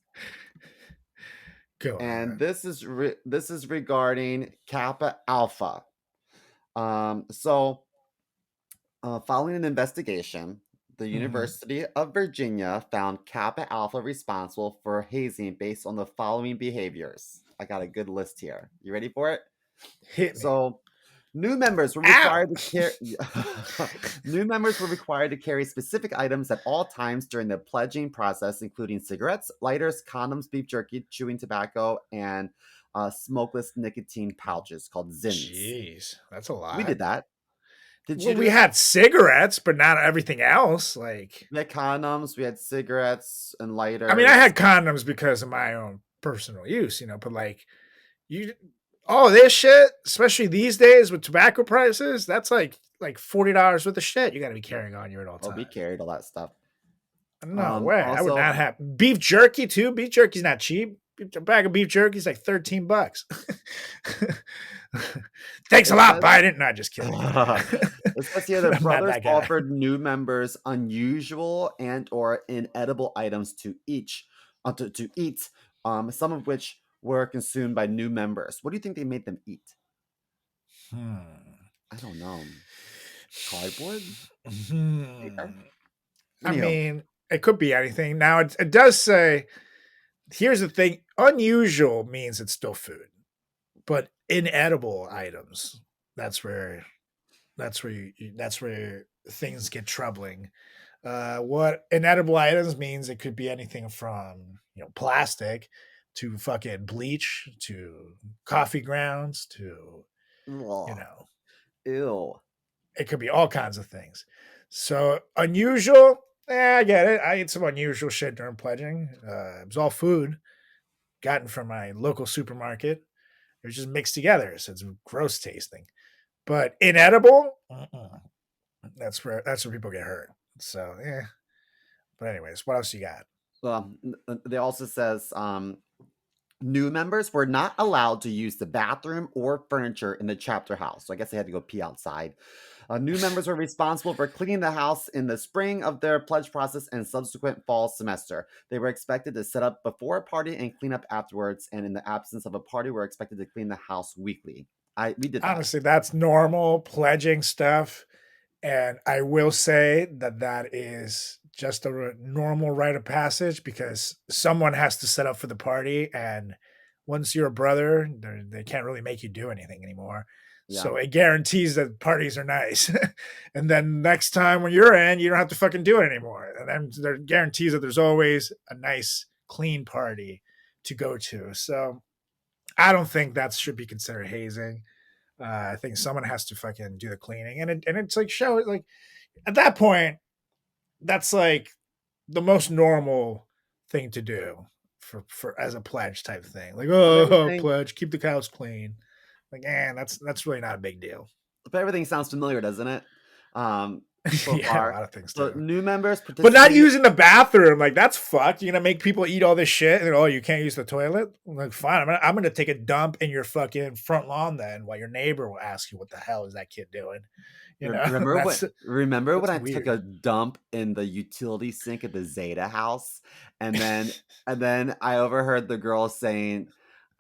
Go on. And this is regarding Kappa Alpha. Following an investigation, the University of Virginia found Kappa Alpha responsible for hazing based on the following behaviors. I got a good list here. You ready for it? Hit me. So, new members were required to carry specific items at all times during the pledging process, including cigarettes, lighters, condoms, beef jerky, chewing tobacco, and smokeless nicotine pouches called Zins. Jeez, that's a lot. We did that. We had cigarettes, but not everything else. Like, we had condoms, we had cigarettes and lighters. I mean, I had condoms because of my own personal use, but like all this shit, especially these days with tobacco prices, that's like $40 worth of shit you got to be carrying on you at all times. Oh, we carried all that stuff. No way. I would not have beef jerky too. Beef jerky's not cheap. A bag of beef jerky is like $13. Thanks a lot, Biden. Not just kidding. Especially the brothers offered new members unusual and or inedible items to eat, some of which were consumed by new members. What do you think they made them eat? I don't know. Cardboard? I mean, it could be anything. Now, it does say, here's the thing. Unusual means it's still food. But inedible items, that's where things get troubling. What inedible items means, it could be anything from plastic to fucking bleach to coffee grounds to ew. It could be all kinds of things. So unusual, I get it. I ate some unusual shit during pledging. It was all food gotten from my local supermarket. It was just mixed together, so it's gross tasting. But inedible, that's where people get hurt. So yeah. But anyways, what else you got? Well, they also says new members were not allowed to use the bathroom or furniture in the chapter house. So I guess they had to go pee outside. New members were responsible for cleaning the house in the spring of their pledge process and subsequent fall semester. They were expected to set up before a party and clean up afterwards. And in the absence of a party, were expected to clean the house weekly. We did that. Honestly, that's normal pledging stuff. And I will say that is just a normal rite of passage because someone has to set up for the party. And once you're a brother, they can't really make you do anything anymore. Yeah. So it guarantees that parties are nice. And then next time when you're in, you don't have to fucking do it anymore. And then there guarantees that there's always a nice, clean party to go to. So I don't think that should be considered hazing. I think someone has to fucking do the cleaning. And it's like, show it like at that point, that's like the most normal thing to do for as a pledge type thing. Like, pledge, keep the house clean. Like, that's really not a big deal. But everything sounds familiar, doesn't it? So far. A lot of things. So new members, but not using the bathroom. Like, that's fucked. You're gonna make people eat all this shit, and you can't use the toilet. I'm like, fine. I'm gonna take a dump in your fucking front lawn then, while your neighbor will ask you what the hell is that kid doing. Remember when I took a dump in the utility sink at the Zeta house, and then I overheard the girl saying,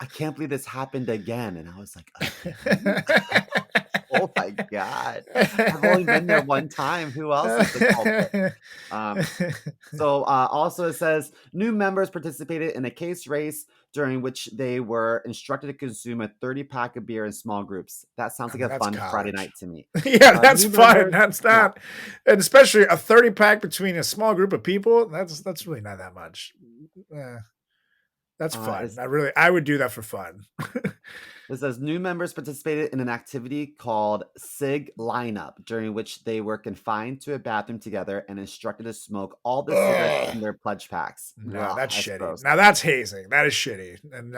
I can't believe this happened again. And I was like, oh my God. I've only been there one time. Who else is the culprit? Also it says new members participated in a case race during which they were instructed to consume a 30-pack of beer in small groups. That sounds like a fun Friday night to me. Yeah, that's fun. That's not, and especially a 30-pack between a small group of people. That's really not that much. That's fun. I would do that for fun. It says new members participated in an activity called SIG Lineup, during which they were confined to a bathroom together and instructed to smoke all the cigarettes in their pledge packs. No, that's shitty. Gross. Now that's hazing. That is shitty. And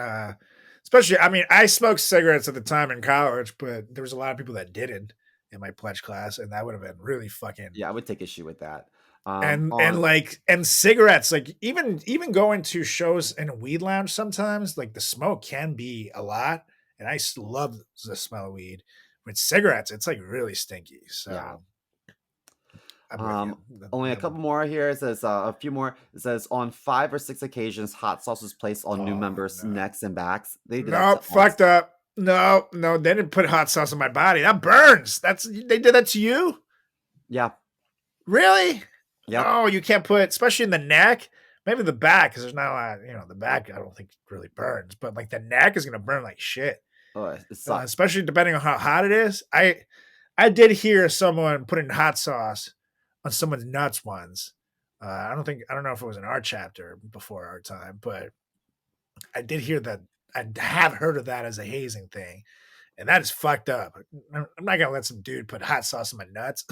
especially, I mean, I smoked cigarettes at the time in college, but there was a lot of people that didn't in my pledge class, and that would have been really fucking. Yeah, I would take issue with that. And cigarettes, like even going to shows in a weed lounge sometimes, like the smoke can be a lot, and I love the smell of weed. With cigarettes, it's like really stinky. So Only a couple more here. It says a few more. It says on 5 or 6 occasions, hot sauce was placed on new members' necks and backs. They did that to fucked up. No, they didn't put hot sauce on my body. That burns. They did that to you? Yeah. Really? Yeah. Oh, you can't put, especially in the neck. Maybe the back, because there's not a lot. The back I don't think really burns, but like the neck is gonna burn like shit. Oh, it sucks. Especially depending on how hot it is. I did hear someone putting hot sauce on someone's nuts once. I don't know if it was in our chapter before our time, but I did hear that. I have heard of that as a hazing thing, and that is fucked up. I'm not gonna let some dude put hot sauce on my nuts.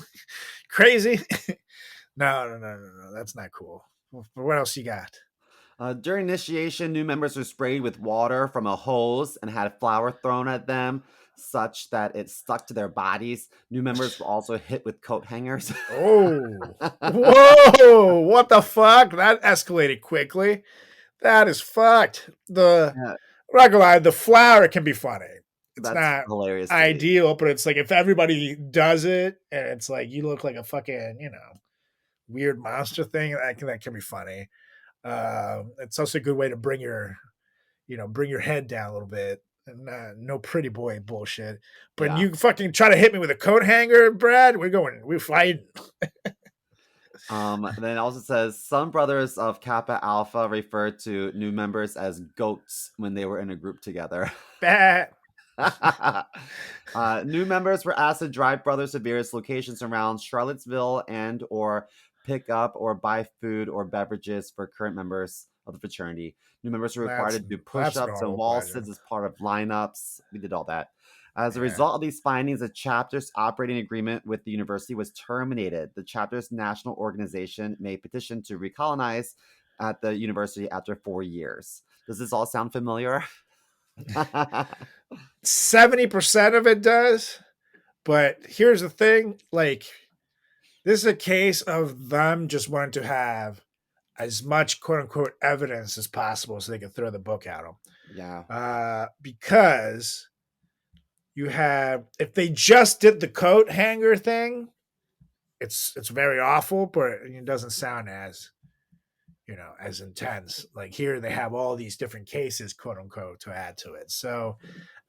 Crazy. No, that's not cool. What else you got? During initiation, new members were sprayed with water from a hose and had flour thrown at them, such that it stuck to their bodies. New members were also hit with coat hangers. Oh, whoa! What the fuck? That escalated quickly. That is fucked. I'm not gonna lie, the flour can be funny. It's not hilarious. Ideal, but it's like if everybody does it, and it's like you look like a fucking weird monster thing. That can be funny. It's also a good way to bring your head down a little bit. And no pretty boy bullshit. But you fucking try to hit me with a coat hanger, Brad. We're fighting. Then it also says some brothers of Kappa Alpha referred to new members as goats when they were in a group together. New members were asked to drive brothers to various locations around Charlottesville and or pick up or buy food or beverages for current members of the fraternity. New members were required to do push-ups and wall sits as part of lineups. We did all that. As a result of these findings, the chapter's operating agreement with the university was terminated. The chapter's national organization made petition to recolonize at the university after 4 years. Does this all sound familiar? 70% of it does. But here's the thing, like, this is a case of them just wanting to have as much quote unquote evidence as possible so they can throw the book at them. Yeah. Because you have, if they just did the coat hanger thing, it's very awful, but it doesn't sound as as intense. Like here they have all these different cases, quote unquote, to add to it. So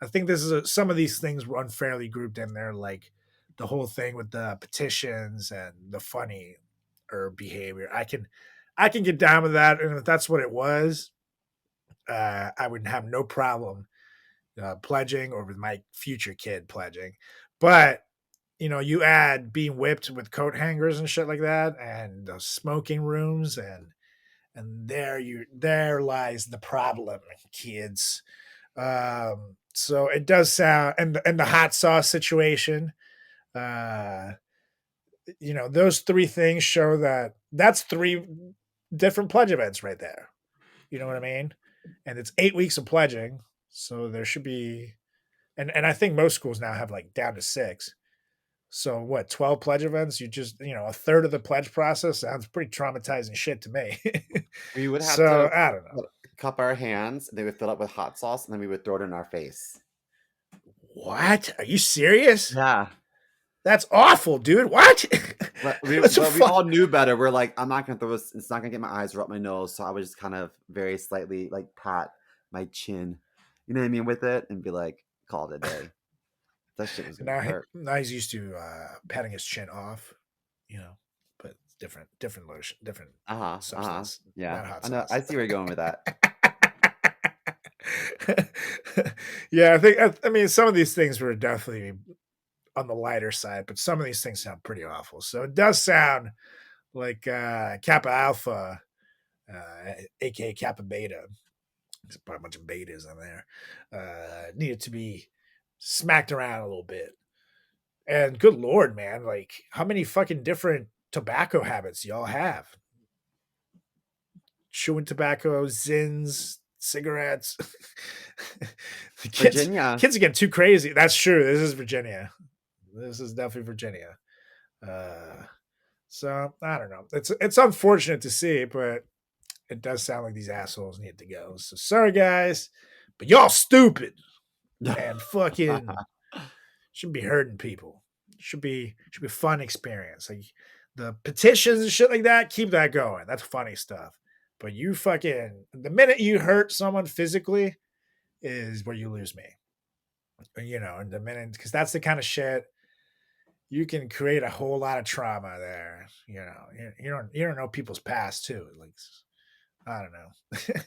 I think this is some of these things were unfairly grouped in there, like the whole thing with the petitions and the funny behavior. I can get down with that, and if that's what it was, I would have no problem pledging, or with my future kid pledging. But you add being whipped with coat hangers and shit like that, and the smoking rooms, and there lies the problem, kids. So it does sound, and the hot sauce situation. Those 3 things show that's 3 different pledge events right there. You know what I mean? And it's 8 weeks of pledging. So there should be, and I think most schools now have like down to 6. So what, 12 pledge events? You just, a third of the pledge process sounds pretty traumatizing shit to me. We would have to, I don't know, cup our hands. They would fill up with hot sauce, and then we would throw it in our face. What? Are you serious? Yeah. That's awful, dude. What? But we all knew better. We're like, I'm not going to throw this. It's not going to get my eyes or up my nose. So I would just kind of very slightly like pat my chin, you know what I mean, with it, and be like, call it a day. That shit was going to hurt. Now he's used to patting his chin off, but different lotion, different substance. Yeah. I know. I see where you're going with that. Yeah, I mean, some of these things were definitely on the lighter side, but some of these things sound pretty awful. So it does sound like Kappa Alpha, aka Kappa Beta, there's a bunch of betas in there, needed to be smacked around a little bit. And good Lord, man, like how many fucking different tobacco habits y'all have? Chewing tobacco, zins, cigarettes. Virginia. Kids are getting too crazy. That's true. This is Virginia. This is definitely Virginia. So I don't know. It's unfortunate to see, but it does sound like these assholes need to go. So sorry guys, but y'all stupid and fucking shouldn't be hurting people. Should be a fun experience. Like the petitions and shit like that, keep that going. That's funny stuff. But you fucking, the minute you hurt someone physically is where you lose me. You know, and the minute, because that's the kind of shit you can create a whole lot of trauma there. You know, you don't know people's past too. Like, I don't know.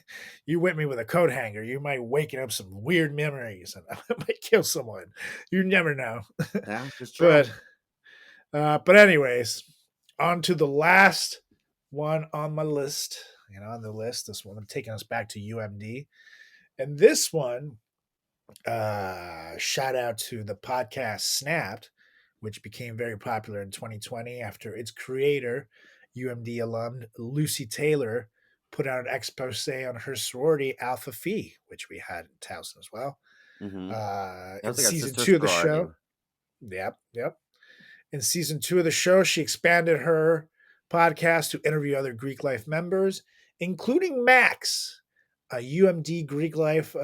You whip me with a coat hanger, you might waken up some weird memories and I might kill someone. You never know. Yeah, it's true. But anyways, on to the last one on my list. You know, on the list, this one taking us back to UMD. And this one, shout out to the podcast Snapped, which became very popular in 2020 after its creator, UMD alum Lucy Taylor, put out an expose on her sorority Alpha Phi, which we had in Towson as well. Mm-hmm. In season 2 of the show. Yep. In season 2 of the show, she expanded her podcast to interview other Greek life members, including Max, a UMD Greek life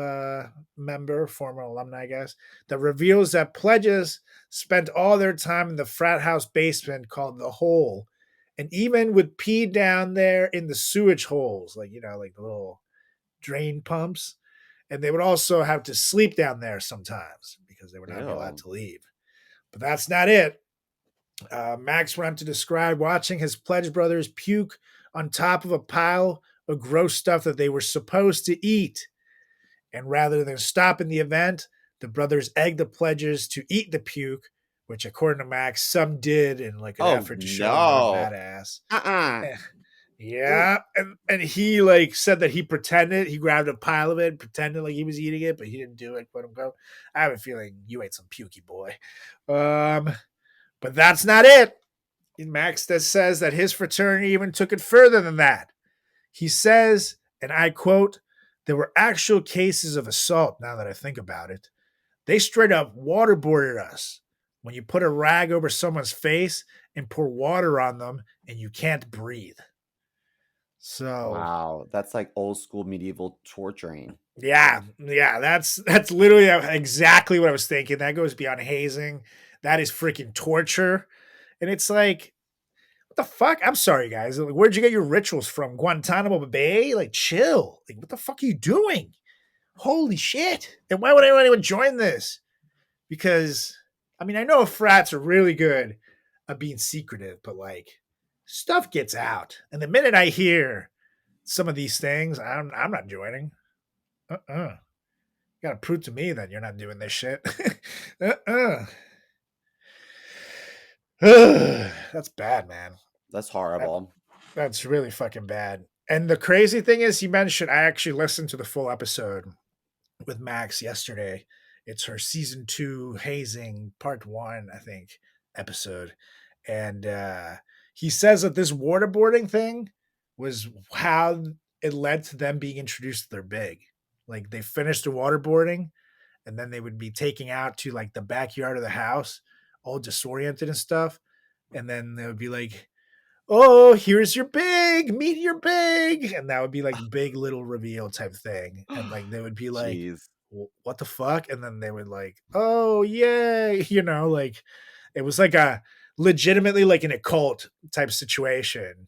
member, former alumni, I guess, that reveals that pledges spent all their time in the frat house basement called The Hole, and even would pee down there in the sewage holes, like, you know, like the little drain pumps. And they would also have to sleep down there sometimes because they would not be allowed to leave. But that's not it. Max went on to describe watching his pledge brothers puke on top of a pile of gross stuff that they were supposed to eat. And rather than stopping the event, the brothers egged the pledges to eat the puke, which, according to Max, some did in like an effort to show them badass. Yeah, and he like said that he pretended, he grabbed a pile of it, pretended like he was eating it, but he didn't do it, quote unquote. I have a feeling you ate some pukey, boy. But that's not it. Max says that his fraternity even took it further than that. He says, and I quote, "There were actual cases of assault, now that I think about it. They straight up waterboarded us. When you put a rag over someone's face and pour water on them and you can't breathe." So wow, that's like old school medieval torturing. Yeah, that's literally exactly what I was thinking. That goes beyond hazing. That is freaking torture. And it's like, what the fuck? I'm sorry, guys. Like, where'd you get your rituals from? Guantanamo Bay? Like, chill. Like, what the fuck are you doing? Holy shit. And why would anyone join this? Because, I mean, I know frats are really good at being secretive, but like, stuff gets out. And the minute I hear some of these things, I'm not joining. You gotta prove to me that you're not doing this shit. That's bad, man. That's horrible. That's really fucking bad. And the crazy thing is, you mentioned, I actually listened to the full episode with Max yesterday. It's her season 2 hazing part 1, I think, episode. And he says that this waterboarding thing was how it led to them being introduced to their big. Like, they finished the waterboarding and then they would be taking out to like the backyard of the house, all disoriented and stuff. And then they would be like, "Oh, here's your big, meet your big." And that would be like big little reveal type thing. And like, they would be like, "What the fuck?" And then they would like, "Oh, yay." You know, like it was like a legitimately like an occult type situation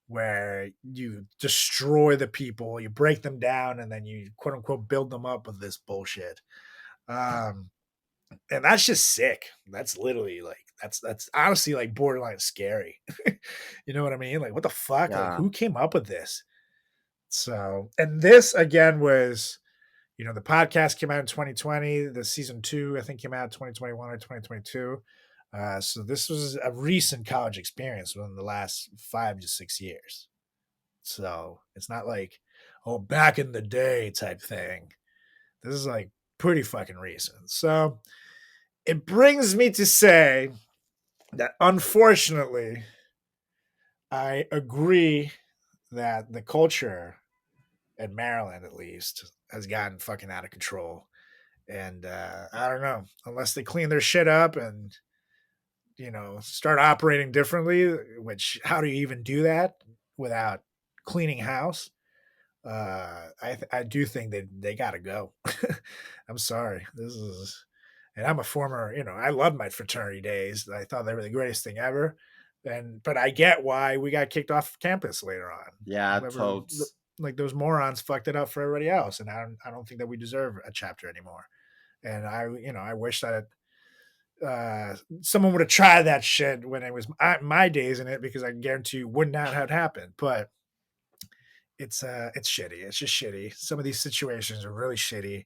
where you destroy the people, you break them down, and then you quote unquote build them up with this bullshit. And that's just sick. That's literally like, that's honestly like borderline scary. You know what I mean? Like, what the fuck? Yeah. Like, who came up with this? So, and this again was, you know, the podcast came out in 2020. The season 2, I think, came out in 2021 or 2022. So this was a recent college experience within the last 5 to 6 years. So it's not like, oh, back in the day type thing. This is like pretty fucking recent. So it brings me to say that, unfortunately, I agree that the culture in Maryland, at least, has gotten fucking out of control. And I don't know, unless they clean their shit up and, you know, start operating differently, which, how do you even do that without cleaning house? I do think they gotta go. I'm sorry. And I'm a former, you know, I loved my fraternity days. I thought they were the greatest thing ever. But I get why we got kicked off campus later on. Yeah, totes. Like those morons fucked it up for everybody else, and I don't think that we deserve a chapter anymore. And I wish that someone would have tried that shit when it was my days in it, because I guarantee you would not have happened. But it's shitty. It's just shitty. Some of these situations are really shitty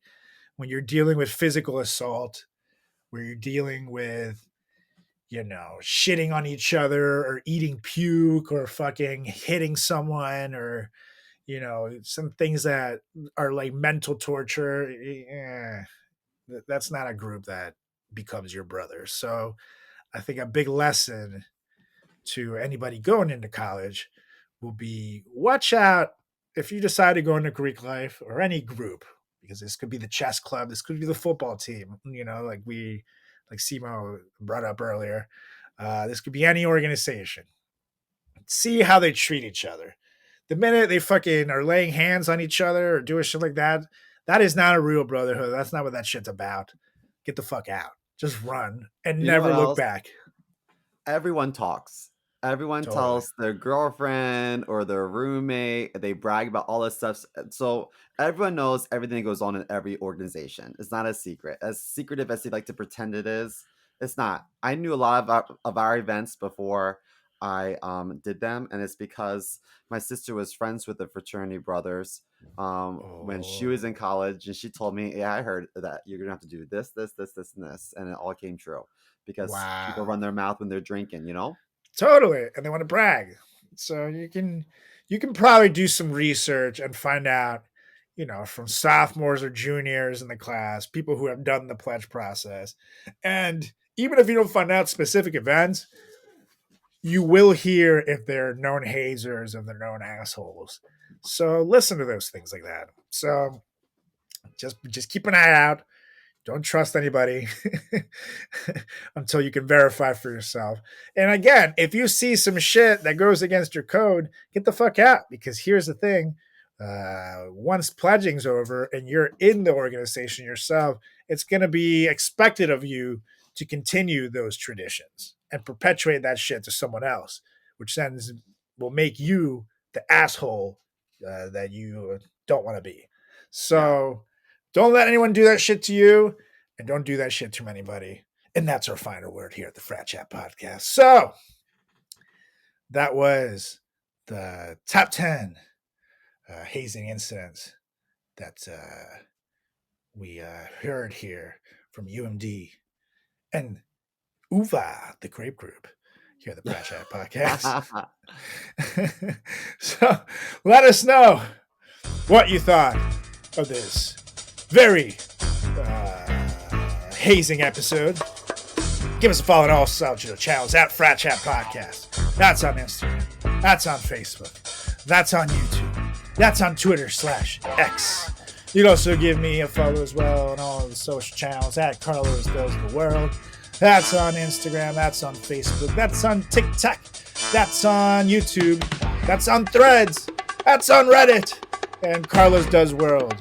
when you're dealing with physical assault, where you're dealing with, shitting on each other or eating puke or fucking hitting someone, or, some things that are like mental torture. That's not a group that becomes your brother. So I think a big lesson to anybody going into college will be, watch out if you decide to go into Greek life or any group, because this could be the chess club, this could be the football team, like Simo brought up earlier. This could be any organization. See how they treat each other. The minute they fucking are laying hands on each other or doing shit like that, that is not a real brotherhood. That's not what that shit's about. Get the fuck out. Just run and never look back. Everyone talks. Everyone tells their girlfriend or their roommate. They brag about all this stuff. So everyone knows everything that goes on in every organization. It's not a secret. As secretive as they like to pretend it is, it's not. I knew a lot of our events before I did them, and it's because my sister was friends with the fraternity brothers when she was in college, and she told me, "Yeah, I heard that you're gonna have to do this, this, this, this, and this," and it all came true because people run their mouth when they're drinking, Totally, and they want to brag. So you can probably do some research and find out, from sophomores or juniors in the class, people who have done the pledge process, and even if you don't find out specific events, you will hear if they're known hazers and they're known assholes. So listen to those things like that. So just keep an eye out. Don't trust anybody until you can verify for yourself. And again, if you see some shit that goes against your code, get the fuck out. Because here's the thing. Once pledging's over and you're in the organization yourself, it's going to be expected of you to continue those traditions and perpetuate that shit to someone else, which then will make you the asshole that you don't want to be. So don't let anyone do that shit to you, and don't do that shit to anybody. And that's our final word here at the Frat Chat Podcast. So that was the top 10 hazing incidents that we heard here from UMD and UVA, the Grape Group, here at the Frat Chat Podcast. So let us know what you thought of this very hazing episode. Give us a follow on all social channels at Frat Chat Podcast. That's on Instagram. That's on Facebook. That's on YouTube. That's on Twitter /X. You'd also give me a follow as well on all of the social channels at Carlos Does the World. That's on Instagram. That's on Facebook. That's on TikTok. That's on YouTube. That's on Threads. That's on Reddit. And Carlos Does World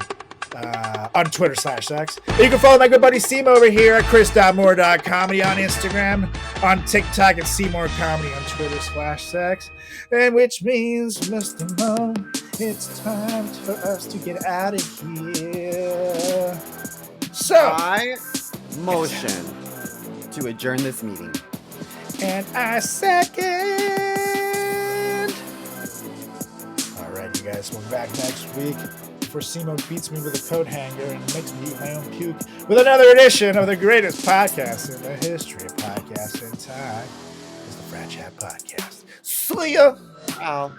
on Twitter /X. You can follow my good buddy Seymour over here at chris.moore.comedy on Instagram, on TikTok at Seymour Comedy, on Twitter /X. And which means, Mr. Mo, it's time for us to get out of here. So I motion to adjourn this meeting. And I second. All right, you guys, we'll be back next week before Simo beats me with a coat hanger and makes me eat my own puke with another edition of the greatest podcast in the history of podcasting time. It's the Frat Chat Podcast. See ya. Wow.